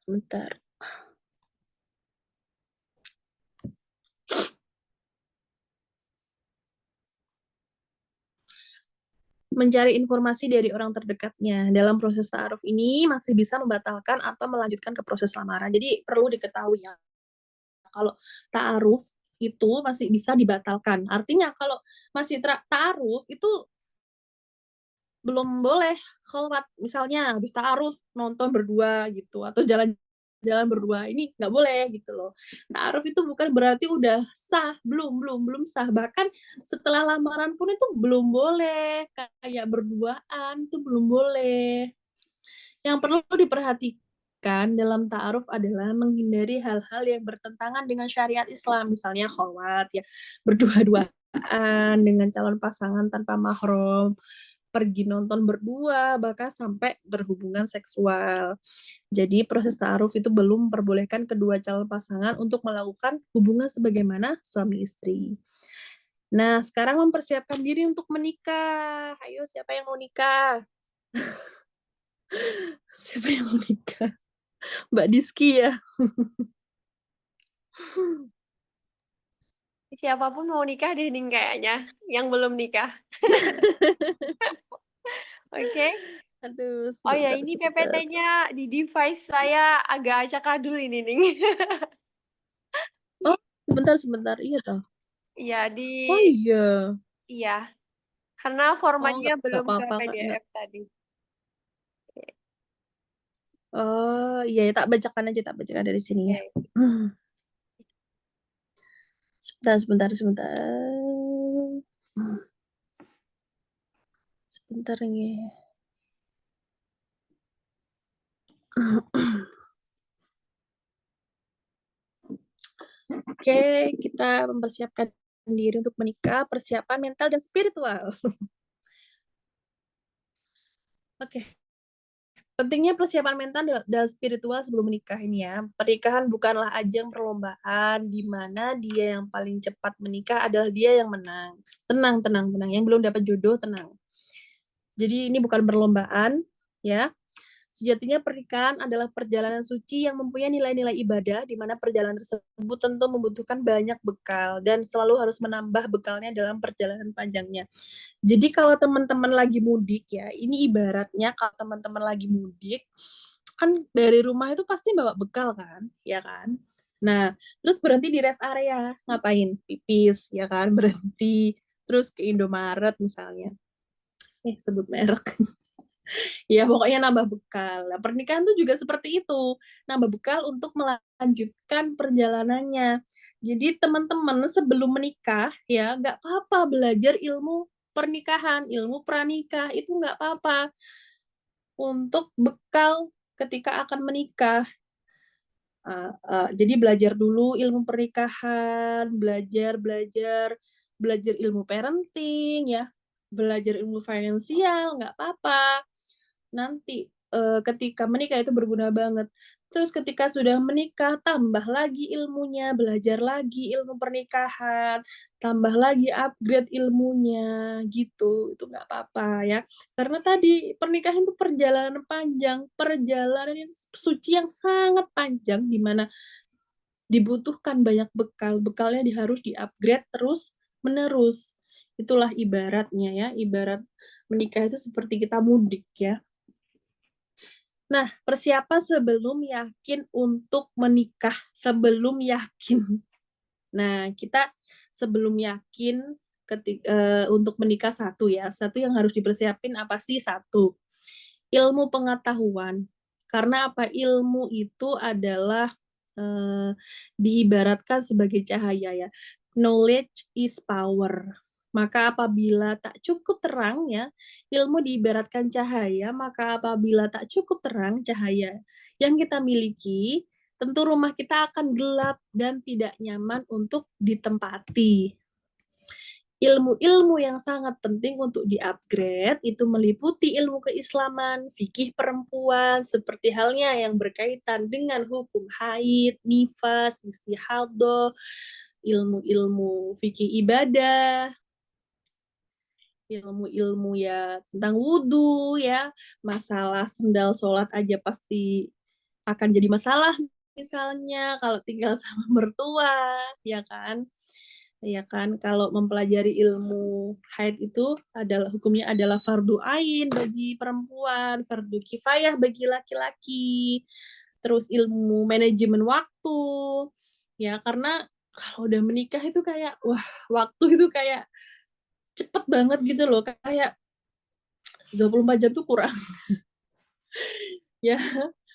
Bentar. Mencari informasi dari orang terdekatnya. Dalam proses ta'aruf ini masih bisa membatalkan atau melanjutkan ke proses lamaran. Jadi perlu diketahui ya, kalau ta'aruf itu masih bisa dibatalkan. Artinya kalau masih ta'aruf itu belum boleh kholat. Misalnya habis ta'aruf nonton berdua gitu atau jalan berdua, ini nggak boleh gitu loh. Ta'aruf itu bukan berarti udah sah, belum sah. Bahkan setelah lamaran pun itu belum boleh, kayak berduaan itu belum boleh. Yang perlu diperhatikan dalam ta'aruf adalah menghindari hal-hal yang bertentangan dengan syariat Islam, misalnya kholwat ya, berdua-duaan dengan calon pasangan tanpa mahram, pergi nonton berdua, bahkan sampai berhubungan seksual. Jadi proses ta'aruf itu belum memperbolehkan kedua calon pasangan untuk melakukan hubungan sebagaimana suami istri. Nah, sekarang mempersiapkan diri untuk menikah. Ayo, siapa yang mau nikah? Siapa yang mau nikah? Mbak Diski ya. Siapapun mau nikah deh nih kayaknya, yang belum nikah. Oke. Aduh, Oh ya, sebentar, ini sebentar. PPT-nya di device saya agak acak adul ini nih. Oh, sebentar, sebentar. Iya toh. Iya, Oh iya. iya, karena Oh, formatnya nggak belum ke apa-apa, Kak. Nggak. PDF tadi. Oh, iya, ya, tak bacakan dari sini ya. Oke. Sebentar, sebentar, sebentar. Sebentar nih. Oke, kita mempersiapkan diri untuk menikah, persiapan mental dan spiritual. Oke, pentingnya persiapan mental dan spiritual sebelum menikah ini ya. Pernikahan bukanlah ajang perlombaan di mana dia yang paling cepat menikah adalah dia yang menang. Tenang, tenang, tenang. Yang belum dapat jodoh, tenang. Jadi ini bukan perlombaan, ya. Sejatinya pernikahan adalah perjalanan suci yang mempunyai nilai-nilai ibadah, di mana perjalanan tersebut tentu membutuhkan banyak bekal dan selalu harus menambah bekalnya dalam perjalanan panjangnya. Jadi kalau teman-teman lagi mudik ya, ini ibaratnya kalau teman-teman lagi mudik, kan dari rumah itu pasti bawa bekal kan, ya kan? Nah, terus berhenti di rest area, ngapain? Pipis, ya kan? Berhenti, terus ke Indomaret misalnya. Sebut merek. Ya pokoknya nambah bekal. Nah, pernikahan tuh juga seperti itu, nambah bekal untuk melanjutkan perjalanannya. Jadi teman-teman sebelum menikah ya nggak apa-apa belajar ilmu pernikahan, ilmu pranikah itu nggak apa-apa untuk bekal ketika akan menikah. Jadi belajar dulu ilmu pernikahan, belajar ilmu parenting ya, belajar ilmu finansial nggak apa-apa. Nanti ketika menikah itu berguna banget. Terus ketika sudah menikah, tambah lagi ilmunya, belajar lagi ilmu pernikahan, tambah lagi upgrade ilmunya, gitu. Itu nggak apa-apa ya. Karena tadi pernikahan itu perjalanan panjang, perjalanan yang suci yang sangat panjang, di mana dibutuhkan banyak bekal. Bekalnya harus di-upgrade terus menerus. Itulah ibaratnya ya, ibarat menikah itu seperti kita mudik ya. Nah, persiapan sebelum yakin untuk menikah, sebelum yakin. Nah, kita sebelum yakin untuk menikah satu ya, satu yang harus dipersiapin apa sih? Satu, ilmu pengetahuan. Karena apa? Ilmu itu adalah diibaratkan sebagai cahaya ya. Knowledge is power. Maka apabila tak cukup terang ya, ilmu diibaratkan cahaya, maka apabila tak cukup terang cahaya yang kita miliki, tentu rumah kita akan gelap dan tidak nyaman untuk ditempati. Ilmu-ilmu yang sangat penting untuk di-upgrade itu meliputi ilmu keislaman, fikih perempuan, seperti halnya yang berkaitan dengan hukum haid, nifas, istihadah, ilmu-ilmu fikih ibadah, ilmu-ilmu ya tentang wudhu ya, masalah sendal sholat aja pasti akan jadi masalah misalnya kalau tinggal sama mertua, ya kan? Ya kan, kalau mempelajari ilmu haid itu adalah hukumnya adalah fardu ain bagi perempuan, fardu kifayah bagi laki-laki. Terus ilmu manajemen waktu. Ya, karena kalau udah menikah itu kayak wah, waktu itu kayak cepet banget gitu loh, kayak 24 jam tuh kurang. Ya,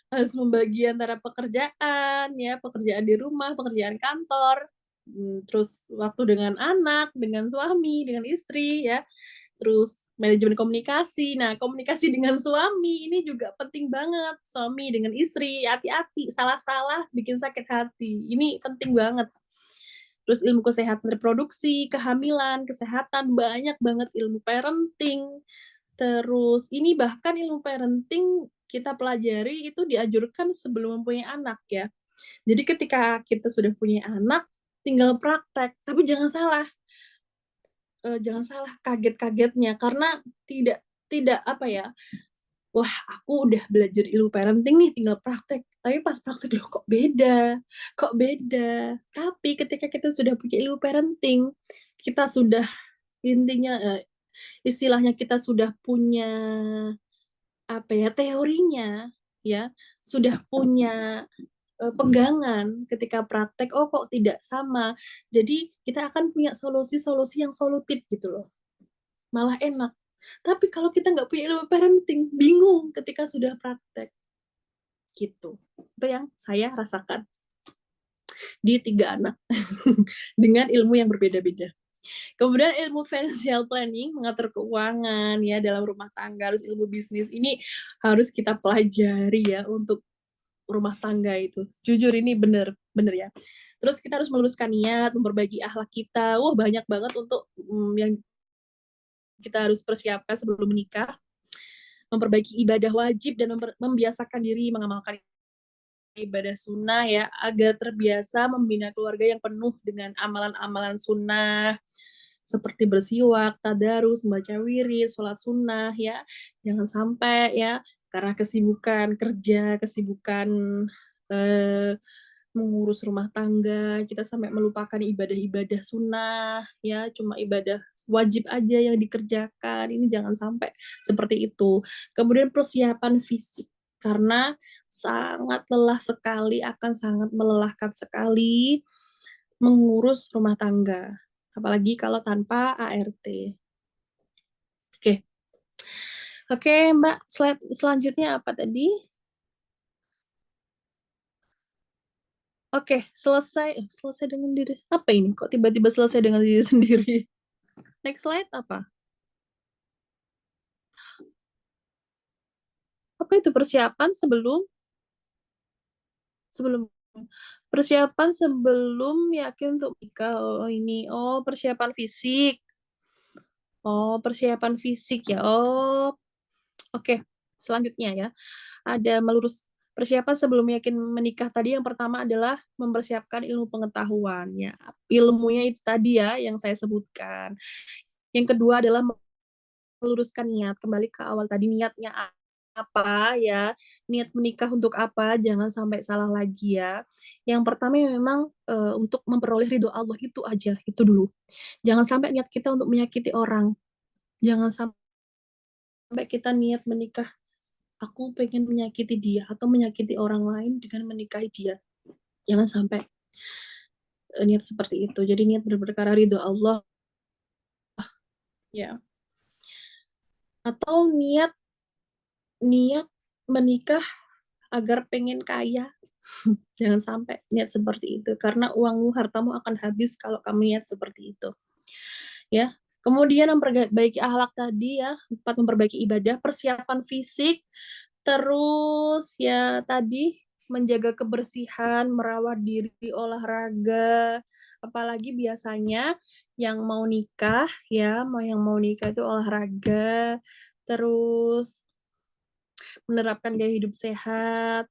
harus membagi antara pekerjaan ya, pekerjaan di rumah, pekerjaan kantor, terus waktu dengan anak, dengan suami, dengan istri ya, terus manajemen komunikasi. Nah, komunikasi dengan suami ini juga penting banget. Suami dengan istri, hati-hati, salah-salah bikin sakit hati. Ini penting banget. Terus ilmu kesehatan reproduksi, kehamilan, kesehatan, banyak banget ilmu parenting. Terus ini bahkan ilmu parenting kita pelajari itu dianjurkan sebelum mempunyai anak ya. Jadi ketika kita sudah punya anak, tinggal praktek. Tapi jangan salah kaget-kagetnya karena tidak tidak apa ya, wah aku udah belajar ilmu parenting nih tinggal praktek. Tapi pas praktek loh kok beda. Tapi ketika kita sudah punya ilmu parenting, kita sudah intinya istilahnya kita sudah punya apa ya teorinya ya, sudah punya pegangan ketika praktek, oh kok tidak sama. Jadi kita akan punya solusi-solusi yang solutif gitu loh. Malah enak. Tapi kalau kita nggak punya ilmu parenting, bingung ketika sudah praktek. Gitu. Itu yang saya rasakan di 3 anak. Dengan ilmu yang berbeda-beda. Kemudian ilmu financial planning, mengatur keuangan ya dalam rumah tangga, harus ilmu bisnis ini harus kita pelajari ya untuk rumah tangga itu. Jujur ini bener ya. Terus kita harus meluruskan niat, memperbaiki akhlak kita. Wah, banyak banget untuk yang kita harus persiapkan sebelum menikah. Memperbaiki ibadah wajib dan membiasakan diri mengamalkan ibadah sunnah ya, agar terbiasa membina keluarga yang penuh dengan amalan-amalan sunnah, seperti bersiwak, tadarus, membaca wirid, sholat sunnah ya. Jangan sampai ya, karena kesibukan kerja, kesibukan eh, mengurus rumah tangga, kita sampai melupakan ibadah-ibadah sunnah ya, cuma ibadah wajib aja yang dikerjakan. Ini jangan sampai seperti itu. Kemudian persiapan fisik, karena sangat lelah sekali, akan sangat melelahkan sekali mengurus rumah tangga. Apalagi kalau tanpa ART. Oke. Oke, Mbak, slide selanjutnya apa tadi? Oke, selesai dengan diri. Apa ini? Kok tiba-tiba selesai dengan diri sendiri? Next slide apa? Apa itu persiapan sebelum persiapan sebelum yakin untuk nikah. Oh, ini. Oh, persiapan fisik. Oh, persiapan fisik ya. Oh, oke. Selanjutnya ya. Ada melurus persiapan sebelum yakin menikah tadi, yang pertama adalah mempersiapkan ilmu pengetahuannya. Ilmunya itu tadi ya yang saya sebutkan. Yang kedua adalah meluruskan niat. Kembali ke awal tadi, niatnya apa ya, niat menikah untuk apa, jangan sampai salah lagi ya. Yang pertama memang untuk memperoleh ridho Allah, itu aja, itu dulu. Jangan sampai niat kita untuk menyakiti orang. Jangan sampai kita niat menikah, aku pengen menyakiti dia atau menyakiti orang lain dengan menikahi dia. Jangan sampai niat seperti itu. Jadi niat berperkara ridho Allah ya. Atau niat niat menikah agar pengen kaya. Jangan sampai niat seperti itu, karena uangmu, hartamu akan habis kalau kamu niat seperti itu. Ya. Kemudian memperbaiki akhlak tadi ya, 4 memperbaiki ibadah, persiapan fisik, terus ya tadi menjaga kebersihan, merawat diri, olahraga, apalagi biasanya yang mau nikah ya, yang mau nikah itu olahraga, terus menerapkan gaya hidup sehat,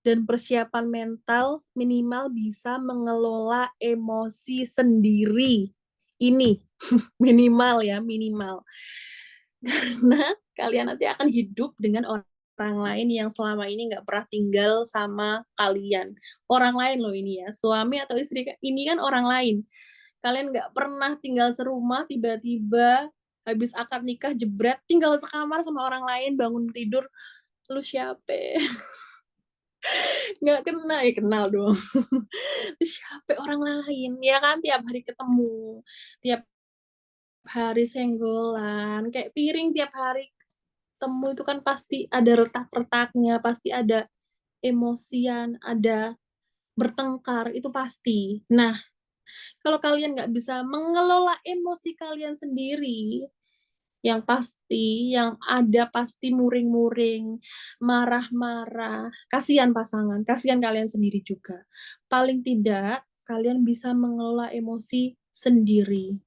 dan persiapan mental minimal bisa mengelola emosi sendiri. Ini minimal ya, minimal. Karena kalian nanti akan hidup dengan orang lain yang selama ini nggak pernah tinggal sama kalian. Orang lain loh ini ya, suami atau istri ini kan orang lain. Kalian nggak pernah tinggal serumah, tiba-tiba habis akad nikah jebret, tinggal sekamar sama orang lain, bangun tidur, lu siapa? Nggak kenal, ya kenal dong. Lu siapa orang lain, ya kan tiap hari ketemu, tiap hari senggolan, kayak piring tiap hari temu itu kan pasti ada retak-retaknya, pasti ada emosian, ada bertengkar, itu pasti. Nah, kalau kalian nggak bisa mengelola emosi kalian sendiri, yang pasti, yang ada pasti muring-muring, marah-marah, kasihan pasangan, kasihan kalian sendiri juga. Paling tidak, kalian bisa mengelola emosi sendiri.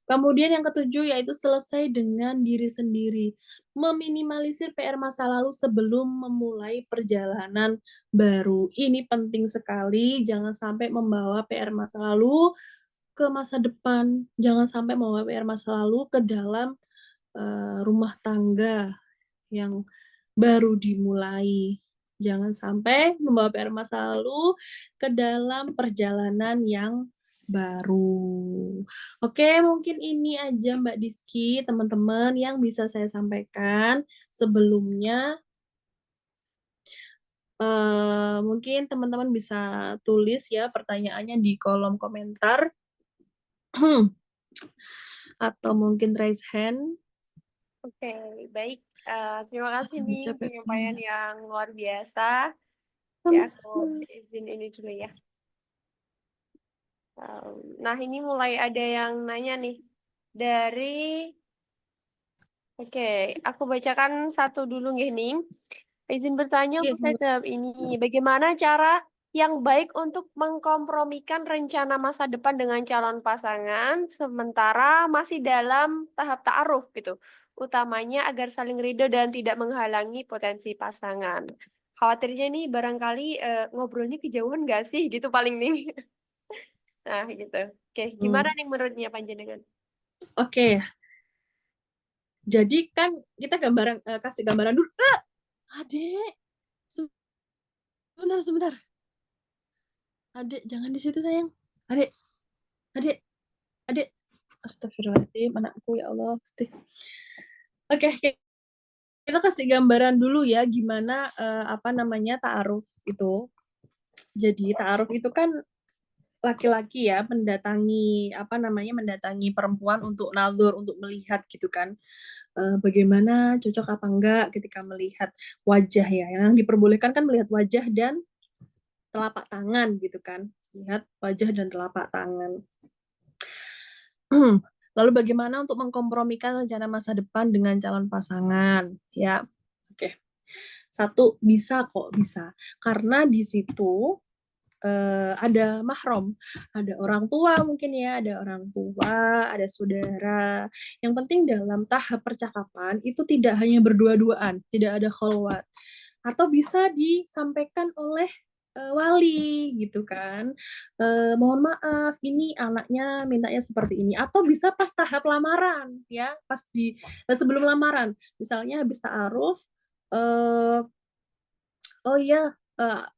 Kemudian yang ketujuh yaitu selesai dengan diri sendiri. Meminimalisir PR masa lalu sebelum memulai perjalanan baru. Ini penting sekali, jangan sampai membawa PR masa lalu ke masa depan. Jangan sampai membawa PR masa lalu ke dalam rumah tangga yang baru dimulai. Jangan sampai membawa PR masa lalu ke dalam perjalanan yang baru. Oke, mungkin ini aja Mbak Diski, teman-teman yang bisa saya sampaikan. Sebelumnya, mungkin teman-teman bisa tulis ya pertanyaannya di kolom komentar atau mungkin raise hand. Oke, baik. Terima kasih Aku nih capek penyampaian banget. yang luar biasa. Ya, aku Sama-sama. izin ini dulu ya. Nah, ini mulai ada yang nanya nih. Dari, oke, aku bacakan satu dulu nih, Ning. Izin bertanya Iya, untuk saya ini, bagaimana cara yang baik untuk mengkompromikan rencana masa depan dengan calon pasangan sementara masih dalam tahap ta'aruf gitu, utamanya agar saling ridho dan tidak menghalangi potensi pasangan. Khawatirnya nih barangkali ngobrolnya kejauhan nggak sih gitu paling nih. Nah gitu. Oke, gimana Hmm. nih menurutnya Panjenengan? Oke, jadi kan kita kasih gambaran dulu. Adek, sebentar, sebentar. Adek, jangan di situ sayang. Adek, adek, adek. Astagfirullahaladzim, anakku ya Allah. Oke, kita kasih gambaran dulu ya gimana apa namanya ta'aruf itu. Jadi ta'aruf itu kan laki-laki ya mendatangi apa namanya mendatangi perempuan untuk nazar, untuk melihat gitu kan. Bagaimana cocok apa enggak ketika melihat wajah ya. Yang diperbolehkan kan melihat wajah dan telapak tangan gitu kan. Lihat wajah dan telapak tangan. Lalu bagaimana untuk mengkompromikan rencana masa depan dengan calon pasangan? Ya, oke. Satu, bisa kok, bisa. Karena di situ ada mahram, ada orang tua mungkin ya, ada orang tua, ada saudara. Yang penting dalam tahap percakapan itu tidak hanya berdua-duaan, tidak ada kholwat. Atau bisa disampaikan oleh wali gitu kan. Mohon maaf, ini anaknya mintanya seperti ini. Atau bisa pas tahap lamaran ya, pas di sebelum lamaran. Misalnya habis ta'aruf, eh, oh iya,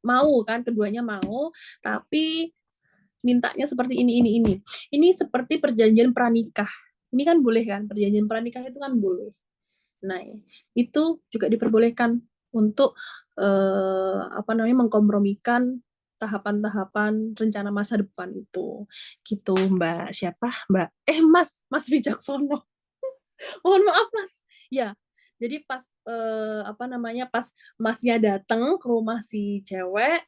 mau kan, keduanya mau, tapi mintanya seperti ini. Ini seperti perjanjian pranikah. Ini kan boleh kan, perjanjian pranikah itu kan boleh. Nah, itu juga diperbolehkan untuk apa namanya mengkompromikan tahapan-tahapan rencana masa depan itu. Gitu, Mbak. Siapa? Mbak. Mas Wijaksono. Mohon maaf, Mas. Ya. Jadi pas apa namanya pas Masnya datang ke rumah si cewek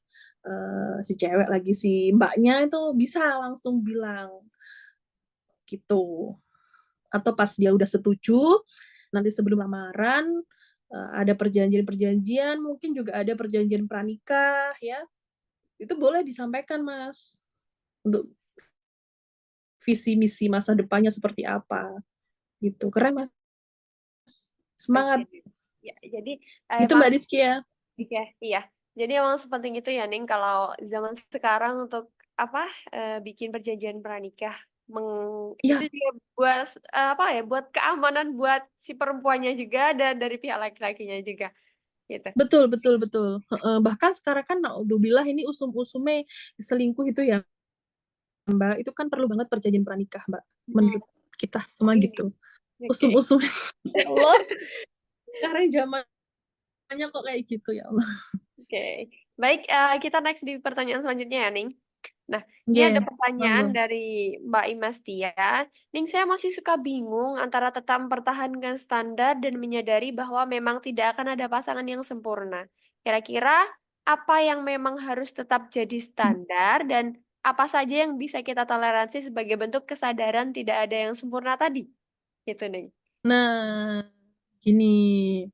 lagi si mbaknya itu bisa langsung bilang gitu. Atau pas dia udah setuju, nanti sebelum lamaran ada perjanjian-perjanjian, mungkin juga ada perjanjian pranikah ya. Itu boleh disampaikan, Mas. Untuk visi misi masa depannya seperti apa gitu. Keren, Mas. Oke. Semangat. Ya, jadi Gitu emang Mbak Rizky ya. iya iya. Jadi emang sepenting itu ya, Ning, kalau zaman sekarang untuk apa, bikin perjanjian pranikah. Meng itu Iya, juga buat, apa ya, buat keamanan buat si perempuannya juga dan dari pihak laki-lakinya juga, gitu. betul betul betul. Heeh, bahkan sekarang kan naudzubillah ini usum-usumnya selingkuh itu ya, Mbak, itu kan perlu banget perjanjian pranikah, Mbak. Mhm. Menurut kita semua Iya. gitu. Oke Usum-usum. Ya Allah, sekarang zamannya kok kayak gitu ya Allah. oke. Baik, kita next di pertanyaan selanjutnya ya, Ning. Nah, ini ada Nggih, pertanyaan monggo. dari Mbak Imas Tia. Ning, saya masih suka bingung antara tetap mempertahankan standar dan menyadari bahwa memang tidak akan ada pasangan yang sempurna. Kira-kira apa yang memang harus tetap jadi standar dan apa saja yang bisa kita toleransi sebagai bentuk kesadaran tidak ada yang sempurna tadi? Gitu, Ning. Nah, gini,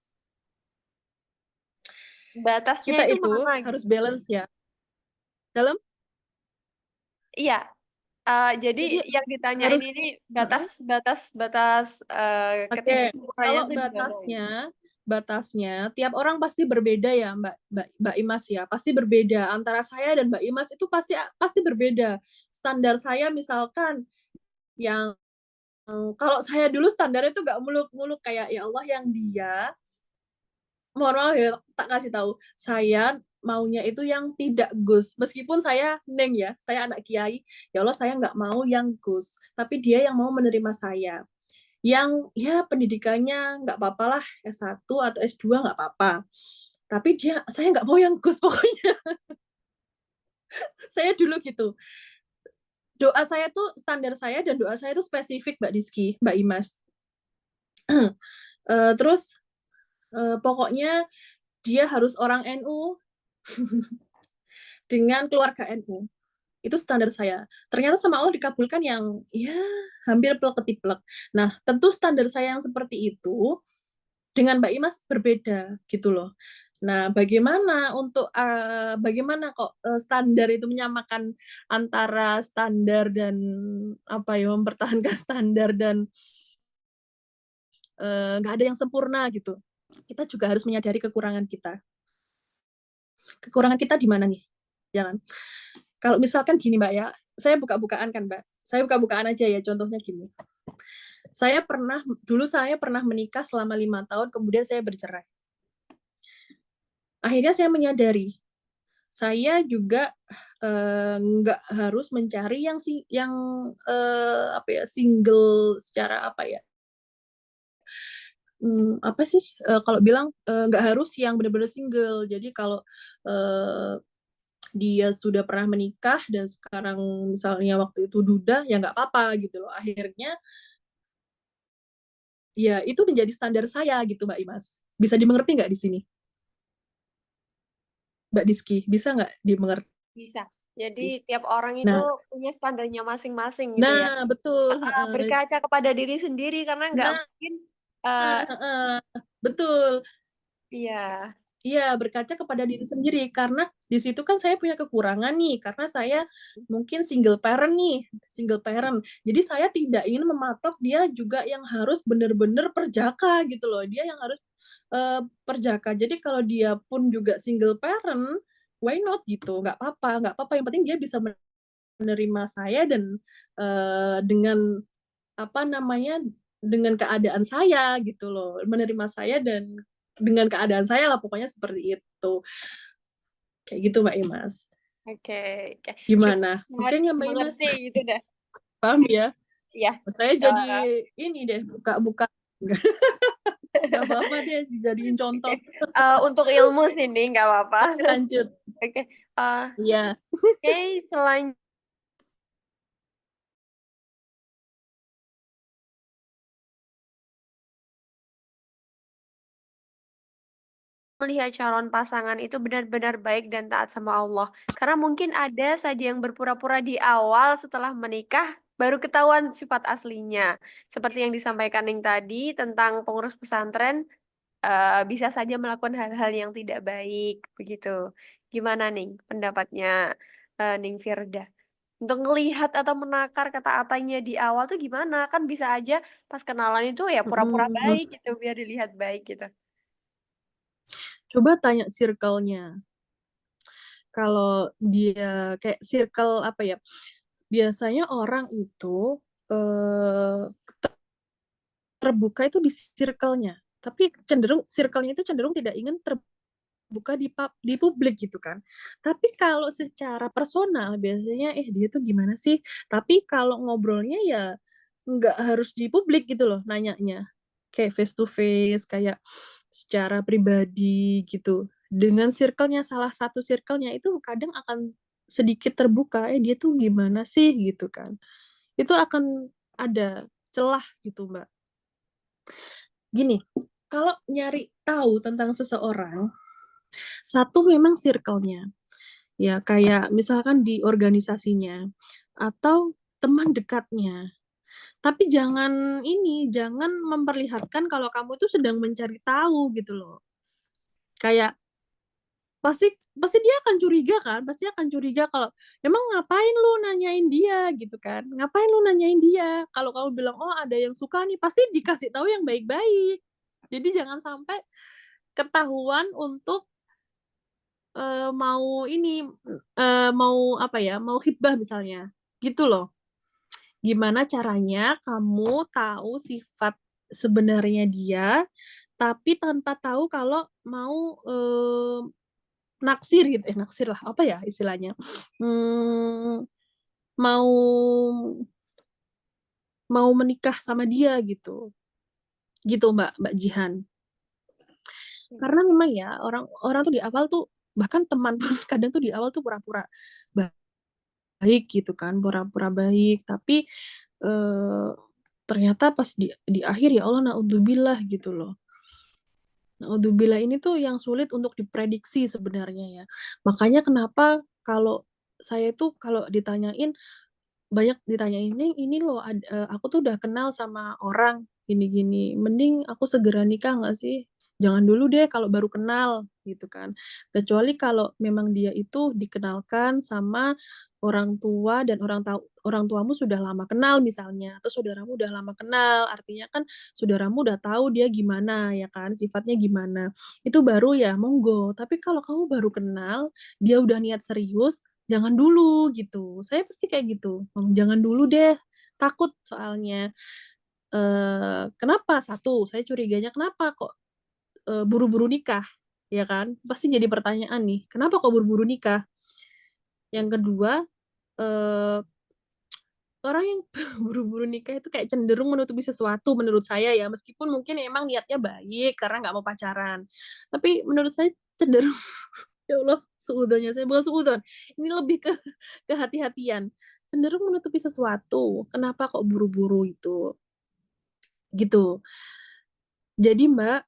Batasnya kita itu itu mana harus gitu? balance ya. Dalam Iya, jadi jadi yang ditanyain harus ini heeh. batas, Oke, ketidaksempurnanya kalau itu di mana gitu? batasnya tiap orang pasti berbeda ya, Mbak Mbak Mbak Imas ya, pasti berbeda. Antara saya dan Mbak Imas itu pasti pasti berbeda. Standar saya misalkan yang kalau saya dulu standarnya itu nggak muluk-muluk kayak ya Allah yang dia mohon maaf ya tak kasih tahu, saya maunya itu yang tidak Gus. Meskipun saya Neng ya, saya anak kiai, ya Allah saya nggak mau yang Gus, tapi dia yang mau menerima saya. Yang ya pendidikannya nggak apa-apalah S1 atau S2 nggak apa-apa. Tapi saya nggak mau yang Gus pokoknya. Saya dulu gitu. Doa saya tuh standar saya dan doa saya tuh spesifik Mbak Diski, Mbak Imas. Terus pokoknya dia harus orang NU dengan keluarga NU. Itu standar saya. Ternyata sama Allah dikabulkan yang ya hampir plek-ketiplek. Nah, tentu standar saya yang seperti itu dengan Mbak Imas berbeda gitu loh. Nah, bagaimana kok standar itu menyamakan antara standar dan apa ya mempertahankan standar dan nggak ada yang sempurna gitu. Kita juga harus menyadari kekurangan kita. Kekurangan kita di mana nih? Jangan. Kalau misalkan gini Mbak ya, saya buka-bukaan kan Mbak. Saya buka-bukaan aja ya, contohnya gini. Saya pernah menikah selama 5 tahun, kemudian saya bercerai. Akhirnya saya menyadari, saya juga nggak harus mencari yang apa ya single secara apa ya apa sih kalau bilang nggak harus yang benar-benar single. Jadi kalau eh, dia sudah pernah menikah dan sekarang misalnya waktu itu duda ya nggak apa-apa gitu loh. Akhirnya ya itu menjadi standar saya gitu Mbak Imas. Bisa dimengerti nggak di sini, Mbak Diski? Bisa nggak dimengerti? Bisa. Jadi tiap orang itu Nah, punya standarnya masing-masing gitu ya. nah betul. Berkaca kepada diri sendiri karena nggak Nah, mungkin, eee, betul. iya, Iya, berkaca kepada diri sendiri karena di situ kan saya punya kekurangan nih karena saya mungkin single parent nih, single parent. Jadi saya tidak ingin mematok dia juga yang harus benar-benar perjaka gitu loh. Dia yang harus perjaka. Jadi kalau dia pun juga single parent, why not gitu? Nggak apa-apa. Yang penting dia bisa menerima saya dan dengan apa namanya dengan keadaan saya gitu loh, menerima saya dan dengan keadaan saya lah pokoknya seperti itu. Kayak gitu Mbak Imas. oke oke. Gimana? Syukur Oke banget nggak Mbak Imas? mengerti gitu dah. Paham ya? Iya, Saya jadi eee, ini deh buka-buka. Nggak apa-apa deh dijadiin oke, contoh. untuk ilmu sih nih nggak apa-apa. Oke lanjut. Oke, eee, Iya. oke selanjutnya melihat calon pasangan itu benar-benar baik dan taat sama Allah. Karena mungkin ada saja yang berpura-pura di awal setelah menikah baru ketahuan sifat aslinya. Seperti yang disampaikan Ning tadi tentang pengurus pesantren bisa saja melakukan hal-hal yang tidak baik, begitu. Gimana Ning pendapatnya Ning Firda? Untuk ngelihat atau menakar kata-katanya di awal tuh gimana? Kan bisa aja pas kenalan itu ya pura-pura Mhm. baik gitu, biar dilihat baik gitu. Coba tanya circle-nya. Kalau dia kayak circle apa ya? Biasanya orang itu eh, terbuka itu di circle-nya. Tapi cenderung circle-nya itu cenderung tidak ingin terbuka di publik gitu kan. Tapi kalau secara personal biasanya dia tuh gimana sih? Tapi kalau ngobrolnya ya nggak harus di publik gitu loh nanyanya. Kayak face to face, kayak secara pribadi gitu. Dengan circle-nya salah satu circle-nya itu kadang akan sedikit terbuka, dia tuh gimana sih gitu kan. Itu akan ada celah gitu, Mbak. Gini, kalau nyari tahu tentang seseorang, satu memang circle-nya. Ya, kayak misalkan di organisasinya atau teman dekatnya. Tapi jangan memperlihatkan kalau kamu itu sedang mencari tahu gitu loh. Kayak pasti pasti dia akan curiga kan, pasti akan curiga kalau emang ngapain lu nanyain dia gitu kan, ngapain lu nanyain dia, kalau kamu bilang oh ada yang suka nih pasti dikasih tahu yang baik-baik, jadi jangan sampai ketahuan untuk mau ini mau apa ya, mau khitbah misalnya gitu loh. Gimana caranya kamu tahu sifat sebenarnya dia tapi tanpa tahu kalau mau naksir gitu, naksir lah, apa ya istilahnya? Hmm, mau mau menikah sama dia gitu. Gitu Mbak, Mbak Jihan. Karena memang ya orang orang tuh di awal tuh bahkan teman pun kadang tuh di awal tuh pura-pura baik gitu kan, pura-pura baik, tapi eh, ternyata pas di akhir ya Allah naudzubillah gitu loh. Naudzubillah ini tuh yang sulit untuk diprediksi sebenarnya ya. Makanya kenapa kalau saya tuh kalau ditanyain banyak ditanyain ini loh aku tuh udah kenal sama orang gini-gini mending aku segera nikah nggak sih jangan dulu deh kalau baru kenal gitu kan kecuali kalau memang dia itu dikenalkan sama orang tua dan orang tuamu sudah lama kenal misalnya atau saudaramu udah lama kenal artinya kan saudaramu udah tahu dia gimana ya kan sifatnya gimana itu baru ya monggo tapi kalau kamu baru kenal dia udah niat serius jangan dulu gitu. Saya pasti kayak gitu. Jangan dulu deh. Takut soalnya. Kenapa? Satu, saya curiganya kenapa kok buru-buru nikah? Ya kan? Pasti jadi pertanyaan nih. Kenapa kok buru-buru nikah? Yang kedua, eh, orang yang buru-buru nikah itu kayak cenderung menutupi sesuatu menurut saya ya. Meskipun mungkin emang niatnya baik karena nggak mau pacaran. Tapi menurut saya cenderung ya Allah, seudahnya saya bukan seudon. Ini lebih ke kehati-hatian. Cenderung menutupi sesuatu. Kenapa kok buru-buru itu? Gitu. Jadi Mbak,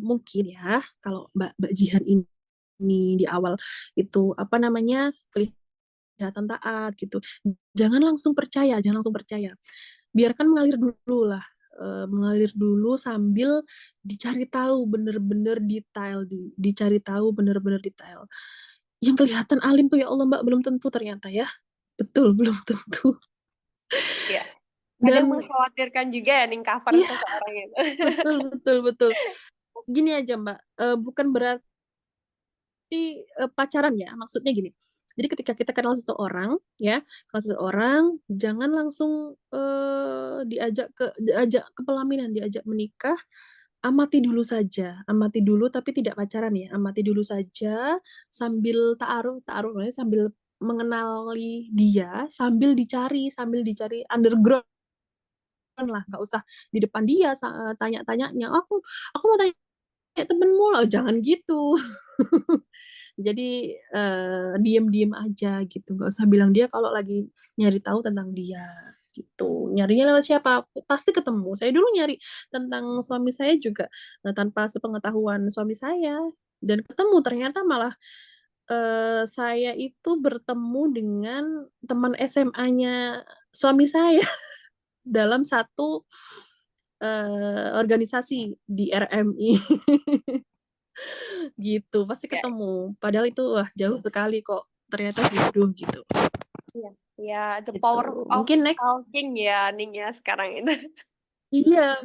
mungkin ya kalau Mbak Jihan ini di awal itu apa namanya kelihatan taat gitu. Jangan langsung percaya. Biarkan mengalir dulu lah. Mengalir dulu sambil dicari tahu bener-bener detail, dicari tahu bener-bener detail. Yang kelihatan alim tuh ya Allah Mbak belum tentu ternyata ya. Betul, belum tentu. Iya. Kadang Dan mengkhawatirkan juga ya ning cover iya, seseorang itu. betul betul betul. Gini aja Mbak, bukan berarti pacaran ya, maksudnya gini. Jadi ketika kita kenal seseorang, ya, kenal seseorang, jangan langsung diajak ke pelaminan, diajak menikah, amati dulu saja, amati dulu tapi tidak pacaran ya, amati dulu saja sambil ta'aruf, ta'aruf sambil mengenali dia, sambil dicari underground lah, nggak usah di depan dia tanya-tanyanya, aku mau tanya temenmu loh, jangan gitu. Jadi diem-diem aja gitu, nggak usah bilang dia kalau lagi nyari tahu tentang dia gitu. Nyarinya lewat siapa? Pasti ketemu. Saya dulu nyari tentang suami saya juga tanpa sepengetahuan suami saya dan ketemu ternyata malah saya itu bertemu dengan teman SMA-nya suami saya dalam satu organisasi di RMI. Gitu, pasti Ya, ketemu. Padahal itu wah jauh sekali kok. Ternyata jodoh gitu. iya. Ya, the Gitu. power of Mungkin next. stalking ya, Ning ya sekarang itu. Iya,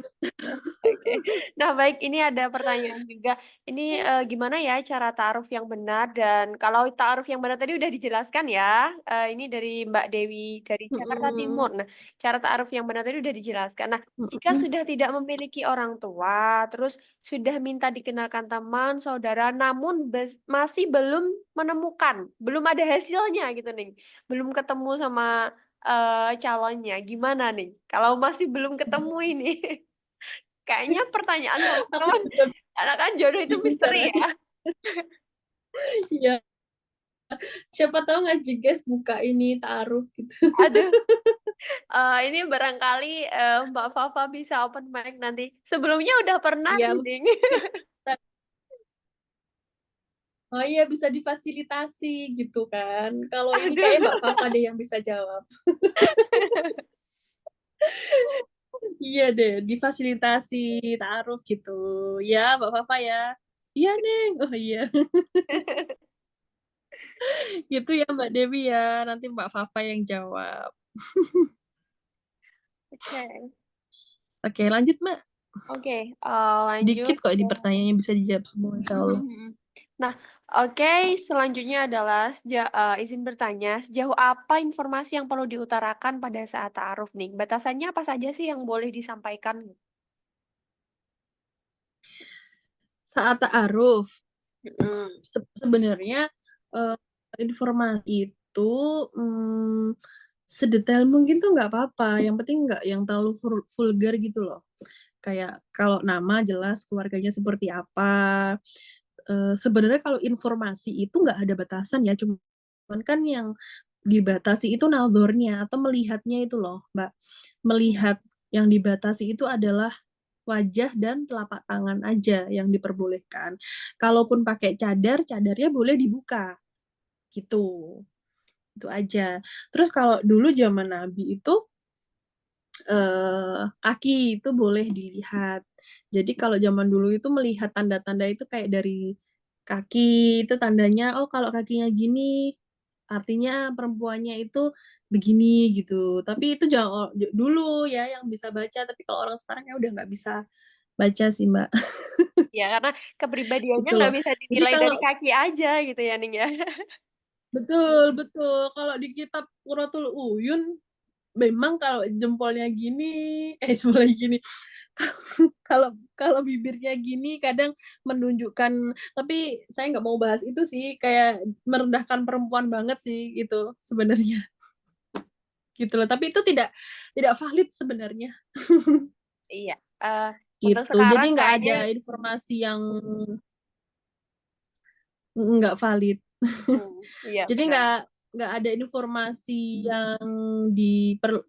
Oke. Nah, baik, ini ada pertanyaan juga. Ini gimana ya cara ta'aruf yang benar dan kalau ta'aruf yang benar tadi udah dijelaskan ya. Ini dari Mbak Dewi dari Jakarta mm-mm, Timur. Nah, cara ta'aruf yang benar tadi udah dijelaskan. Nah, jika mm-mm. sudah tidak memiliki orang tua, terus sudah minta dikenalkan teman, saudara, namun masih belum menemukan, belum ada hasilnya gitu nih. Belum ketemu sama calonnya. Gimana nih? Kalau masih belum ketemu ini. Kayaknya pertanyaan Aku teman-teman, juga karena kan jodoh itu bingung misteri ya. caranya. Iya, siapa tahu ngaji guys buka ini taruh gitu. Aduh, ini barangkali Mbak Fafa bisa open mic nanti. Sebelumnya udah pernah Iya, nih, mungkin. Ding. Oh iya bisa difasilitasi gitu kan. Kalau ini kayak Aduh. Mbak Fafa deh yang bisa jawab. Iya deh, difasilitasi taruh gitu. Ya, Mbak Fafa ya. Iya, Neng. Oh iya. Gitu ya Mbak Dewi ya. Nanti Mbak Fafa yang jawab. Oke, Oke, lanjut Mbak. oke, Dikit lanjut. kok di pertanyaannya bisa dijawab semua insya Allah. Nah, oke, selanjutnya adalah izin bertanya, sejauh apa informasi yang perlu diutarakan pada saat ta'aruf nih? Batasannya apa saja sih yang boleh disampaikan? Saat ta'aruf, Mm-mm. sebenarnya eh, informasi itu mm, sedetail mungkin tuh nggak apa-apa. Yang penting nggak yang terlalu vulgar gitu loh. Kayak kalau nama jelas keluarganya seperti apa. Sebenarnya kalau informasi itu nggak ada batasan ya, cuman kan yang dibatasi itu naldornya atau melihatnya itu loh, Mbak. Melihat yang dibatasi itu adalah wajah dan telapak tangan aja yang diperbolehkan. Kalaupun pakai cadar, cadarnya boleh dibuka gitu. Itu aja. Terus kalau dulu zaman Nabi itu kaki itu boleh dilihat. Jadi kalau zaman dulu itu melihat tanda-tanda itu kayak dari kaki itu tandanya, oh kalau kakinya gini, artinya perempuannya itu begini gitu. Tapi itu jangan dulu ya yang bisa baca. Tapi kalau orang sekarang ya udah nggak bisa baca sih Mbak. Ya, karena kepribadiannya Gitu nggak loh. bisa Jadi dinilai kalau dari kaki aja gitu ya, Ning ya. betul betul kalau di kitab Qurratul Uyun memang kalau jempolnya gini, jempolnya gini, kalau kalau bibirnya gini kadang menunjukkan, tapi saya nggak mau bahas itu sih, kayak merendahkan perempuan banget sih itu sebenarnya gitu loh. Tapi itu tidak valid sebenarnya Iya. eh untuk gitu. Jadi sekarang nggak kayaknya ada informasi yang nggak valid. iya Jadi benar. nggak ada informasi yang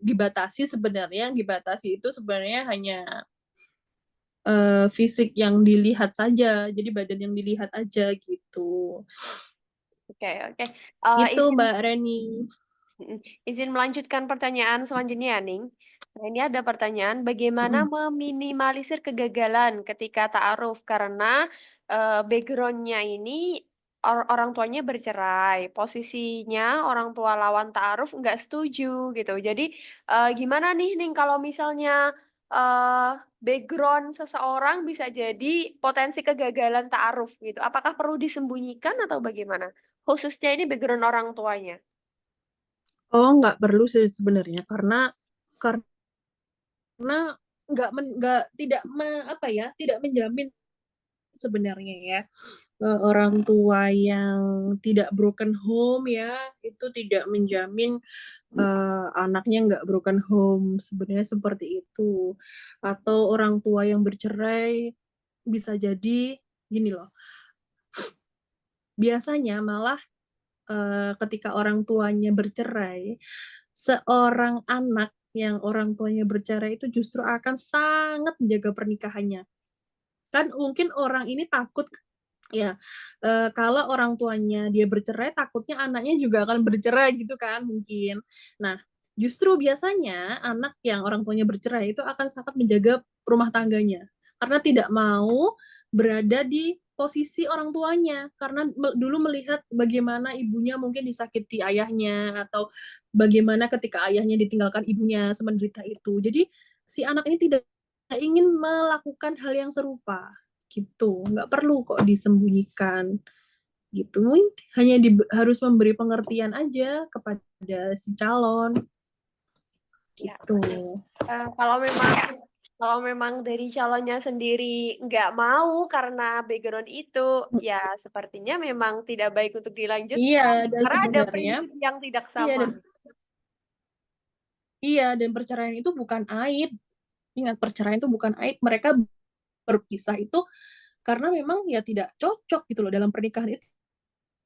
dibatasi sebenarnya. Yang dibatasi itu sebenarnya hanya fisik yang dilihat saja, jadi badan yang dilihat aja gitu. Oke, oke. Gitu Izin Mbak Reni. izin melanjutkan pertanyaan selanjutnya, Ning. Nah, ini ada pertanyaan, bagaimana Mm-mm. meminimalisir kegagalan ketika ta'aruf karena backgroundnya ini orang tuanya bercerai, posisinya orang tua lawan ta'aruf nggak setuju gitu. Jadi gimana nih, Ning, kalau misalnya eh background seseorang bisa jadi potensi kegagalan ta'aruf gitu. Apakah perlu disembunyikan atau bagaimana? Khususnya ini background orang tuanya. Oh, nggak perlu sih sebenarnya karena nggak tidak apa ya, tidak menjamin sebenarnya ya. Orang tua yang tidak broken home ya itu tidak menjamin anaknya nggak broken home, sebenarnya seperti itu. Atau orang tua yang bercerai bisa jadi gini loh, biasanya malah ketika orang tuanya bercerai, seorang anak yang orang tuanya bercerai itu justru akan sangat menjaga pernikahannya. Kan mungkin orang ini takut Ya, kalau orang tuanya dia bercerai, takutnya anaknya juga akan bercerai gitu kan mungkin. Nah, justru biasanya anak yang orang tuanya bercerai itu akan sangat menjaga rumah tangganya karena tidak mau berada di posisi orang tuanya karena dulu melihat bagaimana ibunya mungkin disakiti ayahnya atau bagaimana ketika ayahnya ditinggalkan ibunya semenderita itu. Jadi si anak ini tidak ingin melakukan hal yang serupa gitu, nggak perlu kok disembunyikan gitu. Hanya harus memberi pengertian aja kepada si calon Ya, gitu. kalau memang dari calonnya sendiri nggak mau karena background itu, ya sepertinya memang tidak baik untuk Iya, dilanjutkan dan karena ada sebenarnya prinsip yang tidak iya sama. dan iya, perceraian itu bukan aib. Ingat, perceraian itu bukan aib. Mereka berpisah itu karena memang ya tidak cocok gitu loh dalam pernikahan itu.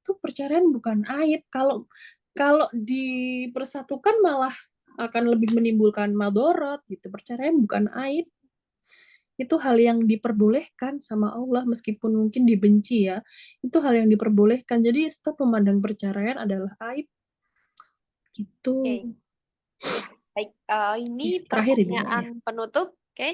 Itu perceraian bukan aib. Kalau kalau dipersatukan malah akan lebih menimbulkan madorot gitu. Perceraian bukan aib. Itu hal yang diperbolehkan sama Allah meskipun mungkin dibenci ya. Itu hal yang diperbolehkan. Jadi stop memandang perceraian adalah aib gitu. Oke. Ya, baik. Ini Ya, terakhir ini pertanyaan kayaknya. penutup. Oke.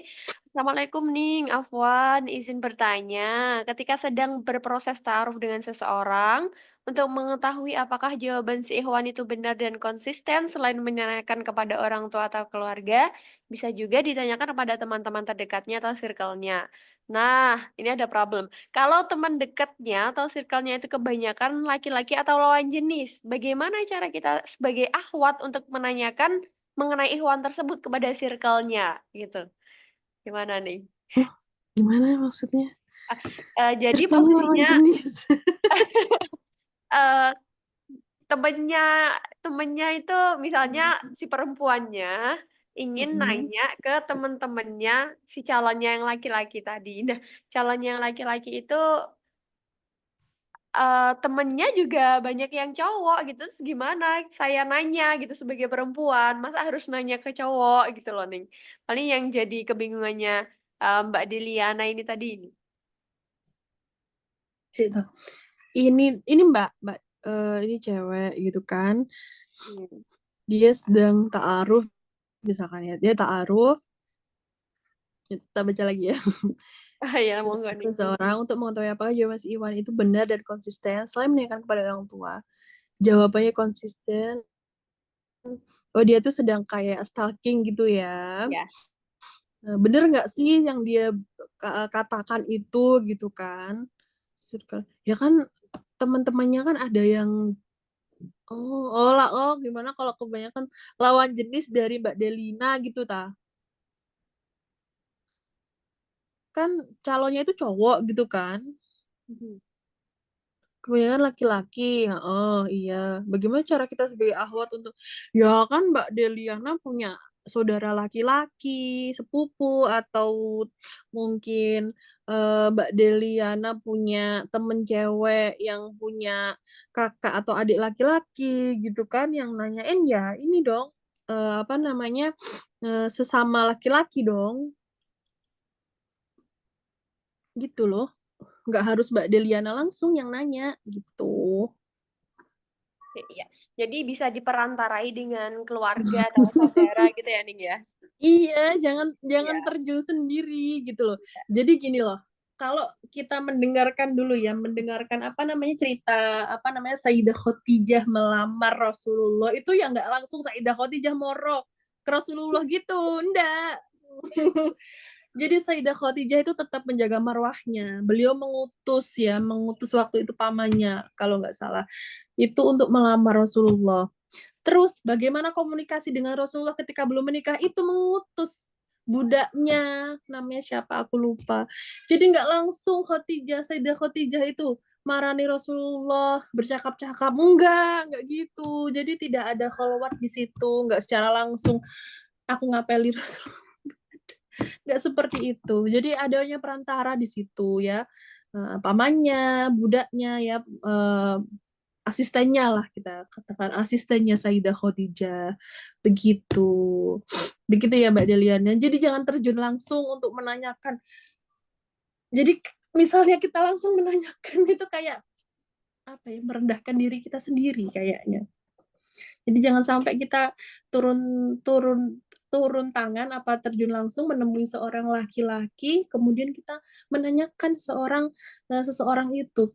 Assalamualaikum Ning, Afwan, izin bertanya. Ketika sedang berproses taruh dengan seseorang, untuk mengetahui apakah jawaban si Ikhwan itu benar dan konsisten, selain menanyakan kepada orang tua atau keluarga, bisa juga ditanyakan kepada teman-teman terdekatnya atau circle-nya. Nah, ini ada problem. Kalau teman dekatnya atau circle-nya itu kebanyakan laki-laki atau lawan jenis, bagaimana cara kita sebagai akhwat untuk menanyakan mengenai ikhwan tersebut kepada circle-nya, gitu? Gimana nih? Oh, gimana maksudnya? Ah, jadi Circle-nya lawan posisinya, jenis. eee, temennya temennya itu misalnya si perempuannya ingin Mm-mm. nanya ke temen-temennya si calonnya yang laki-laki tadi. Nah, calonnya yang laki-laki itu temennya juga banyak yang cowok gitu, terus gimana saya nanya gitu sebagai perempuan, masa harus nanya ke cowok gitu loh, Ning. Paling yang jadi kebingungannya, Mbak Deliana ini tadi ini. Gitu. Ini Mbak, ini cewek gitu kan. Mmm. Dia sedang ta'aruf misalkan ya. Dia ta'aruf, kita baca lagi ya. Ah, ya monggo, Ning. Seseorang untuk mengetahui apakah jawaban si Iwan itu benar dan konsisten selain menanyakan kepada orang tua. Jawabannya konsisten. Oh, dia tuh sedang kayak stalking gitu ya. Ya. Bener nggak sih yang dia katakan itu gitu kan? Ya kan teman-temannya kan ada yang gimana kalau kebanyakan lawan jenis dari Mbak Delina gitu ta? Kan calonnya itu cowok gitu kan? Mhm. Kebanyakan laki-laki, oh iya. Bagaimana cara kita sebagai akhwat untuk, ya kan Mbak Deliana punya saudara laki-laki, sepupu, atau mungkin Mbak Deliana punya temen cewek yang punya kakak atau adik laki-laki gitu kan, yang nanyain ya ini dong, apa namanya, sesama laki-laki dong, gitu loh. Nggak harus Mbak Deliana langsung yang nanya, gitu. Iya. Jadi bisa diperantarai dengan keluarga atau saudara gitu ya, Ning, ya? Iya, jangan Iya. jangan terjun sendiri gitu loh. Jadi gini loh, kalau kita mendengarkan dulu ya, mendengarkan apa namanya cerita apa namanya Sayyidah Khadijah melamar Rasulullah itu ya nggak langsung Sayyidah Khadijah moro ke Rasulullah gitu, enggak. Jadi Sayyidah Khadijah itu tetap menjaga marwahnya. Beliau mengutus waktu itu pamannya kalau nggak salah. Itu untuk melamar Rasulullah. Terus bagaimana komunikasi dengan Rasulullah ketika belum menikah? Itu mengutus budaknya, namanya siapa aku lupa. Jadi nggak langsung Sayyidah Khadijah itu marani Rasulullah bercakap-cakap, enggak gitu. Jadi tidak ada kholwat di situ, nggak secara langsung aku ngapeli Rasulullah, nggak seperti itu. Jadi adanya perantara di situ ya. Pamannya, budaknya ya, asistennya lah kita katakan asistennya Sayyidah Khadijah begitu begitu ya Mbak Deliana, jadi jangan terjun langsung untuk menanyakan. Jadi misalnya kita langsung menanyakan itu kayak apa ya, merendahkan diri kita sendiri kayaknya. Jadi jangan sampai kita turun turun turun tangan apa terjun langsung menemui seorang laki-laki, kemudian kita menanyakan seseorang itu,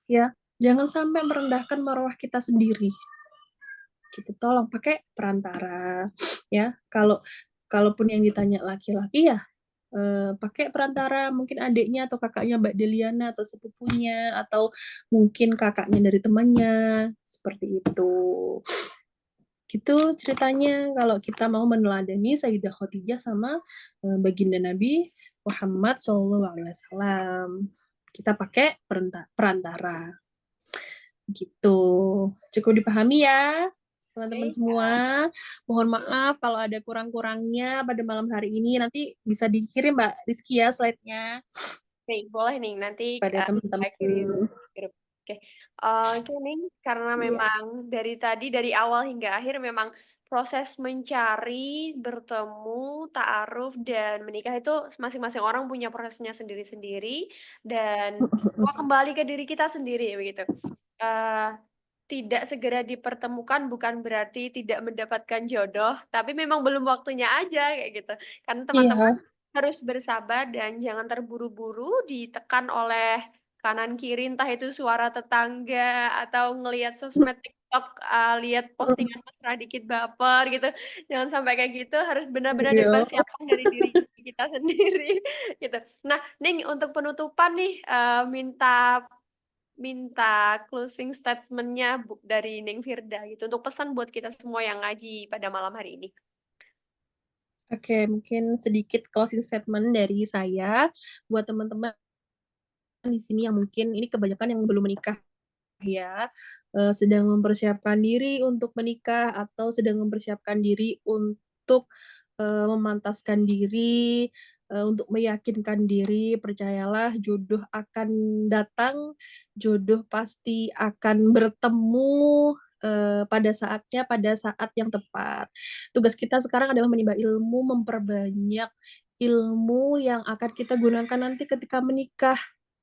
ya. Jangan sampai merendahkan marwah kita sendiri, gitu. Tolong pakai perantara, ya. Kalaupun yang ditanya laki-laki ya, pakai perantara, mungkin adiknya atau kakaknya Mbak Deliana atau sepupunya, atau mungkin kakaknya dari temannya, seperti itu. Gitu ceritanya kalau kita mau meneladani Sayyidah Khadijah sama baginda Nabi Muhammad SAW. Kita pakai perantara. Gitu. Cukup dipahami ya, teman-teman Oke, semua. Mohon maaf kalau ada kurang-kurangnya pada malam hari ini. Nanti bisa dikirim Mbak Rizky ya slide-nya oke, boleh nih nanti, pada kita teman-teman. kirim grup. Oke, oke nih karena Iya. memang dari tadi, dari awal hingga akhir memang proses mencari, bertemu, ta'aruf, dan menikah itu masing-masing orang punya prosesnya sendiri-sendiri dan semua kembali ke diri kita sendiri begitu. Eee, Tidak segera dipertemukan bukan berarti tidak mendapatkan jodoh, tapi memang belum waktunya aja kayak gitu. Karena teman-teman Iya. harus bersabar dan jangan terburu-buru ditekan oleh kanan kiri, entah itu suara tetangga atau ngelihat sosmed TikTok, lihat postingan mesra dikit baper gitu. Jangan sampai kayak gitu, harus benar-benar Iya. dipersiapkan dari diri kita sendiri gitu. Nah, Ning untuk penutupan nih, minta minta closing statement-nya dari Neng Firda gitu, untuk pesan buat kita semua yang ngaji pada malam hari ini. Oke, mungkin sedikit closing statement dari saya buat teman-teman di sini yang mungkin ini kebanyakan yang belum menikah ya, sedang mempersiapkan diri untuk menikah atau sedang mempersiapkan diri untuk, memantaskan diri, untuk meyakinkan diri, percayalah jodoh akan datang, jodoh pasti akan bertemu, pada saatnya, pada saat yang tepat. Tugas kita sekarang adalah menimba ilmu, memperbanyak ilmu yang akan kita gunakan nanti ketika menikah.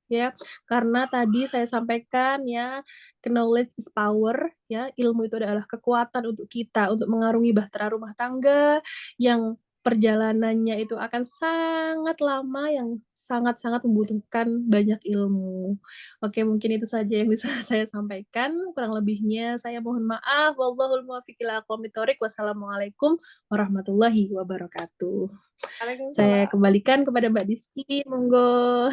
Ya, karena tadi saya sampaikan ya, knowledge is power ya, ilmu itu adalah kekuatan untuk kita untuk mengarungi bahtera rumah tangga yang perjalanannya itu akan sangat lama, yang sangat-sangat membutuhkan banyak ilmu. Oke, mungkin itu saja yang bisa saya sampaikan, kurang lebihnya saya mohon maaf. Wallahul muwaffiq ila aqwamit thoriq. Wassalamualaikum warahmatullahi wabarakatuh. Saya Waalaikumsalam. kembalikan kepada Mbak Diski, monggo.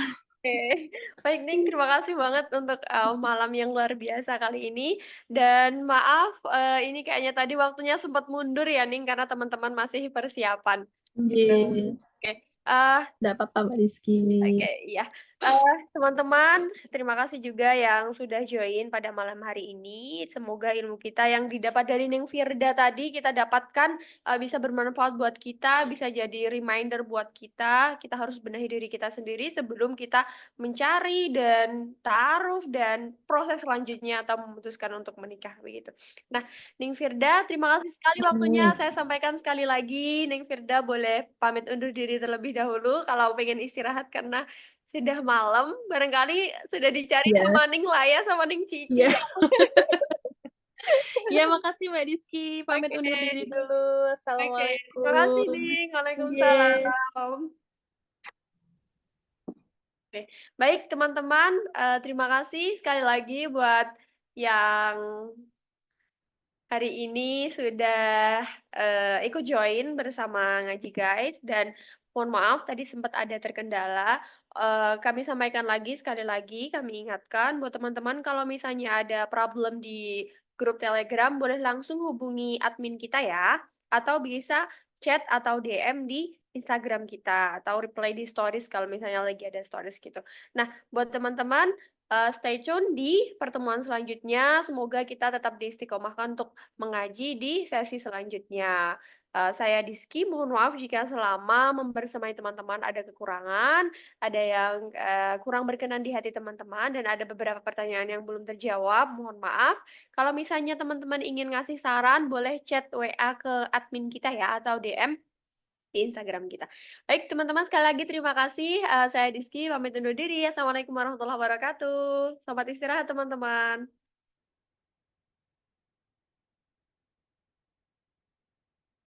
Oke, baik Ning, terima kasih banget untuk, malam yang luar biasa kali ini dan maaf, ini kayaknya tadi waktunya sempat mundur ya Ning, karena teman-teman masih persiapan, gitu. Nggih. Oke, eee Nggak apa-apa Mbak Rizky. Oke, iya. Teman-teman, terima kasih juga yang sudah join pada malam hari ini. Semoga ilmu kita yang didapat dari Neng Firda tadi kita dapatkan, bisa bermanfaat buat kita, bisa jadi reminder buat kita. Kita harus benahi diri kita sendiri sebelum kita mencari dan ta'aruf dan proses selanjutnya atau memutuskan untuk menikah, begitu. Nah, Neng Firda, terima kasih sekali waktunya. Mmm, Saya sampaikan sekali lagi, Neng Firda boleh pamit undur diri terlebih dahulu kalau pengen istirahat karena sudah malam, barangkali sudah dicari iya sama Ning Laya sama Ning iya. Cici ya. Iya makasih Mbak Rizky, pamit Oke, undur diri dulu. oke. Terima kasih Assalamualaikum. Ning. Nggih. Waalaikumsalam. Oke, baik teman-teman, terima kasih sekali lagi buat yang hari ini sudah, ikut join bersama Ngaji Guys dan mohon maaf tadi sempat ada terkendala, kami sampaikan lagi sekali lagi, kami ingatkan buat teman-teman kalau misalnya ada problem di grup Telegram boleh langsung hubungi admin kita ya, atau bisa chat atau DM di Instagram kita, atau reply di stories kalau misalnya lagi ada stories gitu. Nah, buat teman-teman, stay tune di pertemuan selanjutnya, semoga kita tetap diistiqomahkan untuk mengaji di sesi selanjutnya. Saya Diski, mohon maaf jika selama membersamai teman-teman ada kekurangan, ada yang, kurang berkenan di hati teman-teman, dan ada beberapa pertanyaan yang belum terjawab, mohon maaf. Kalau misalnya teman-teman ingin ngasih saran, boleh chat WA ke admin kita ya, atau DM. di Instagram kita. Baik teman-teman sekali lagi terima kasih, saya Rizky pamit undur diri. Assalamualaikum warahmatullahi wabarakatuh. Selamat istirahat teman-teman.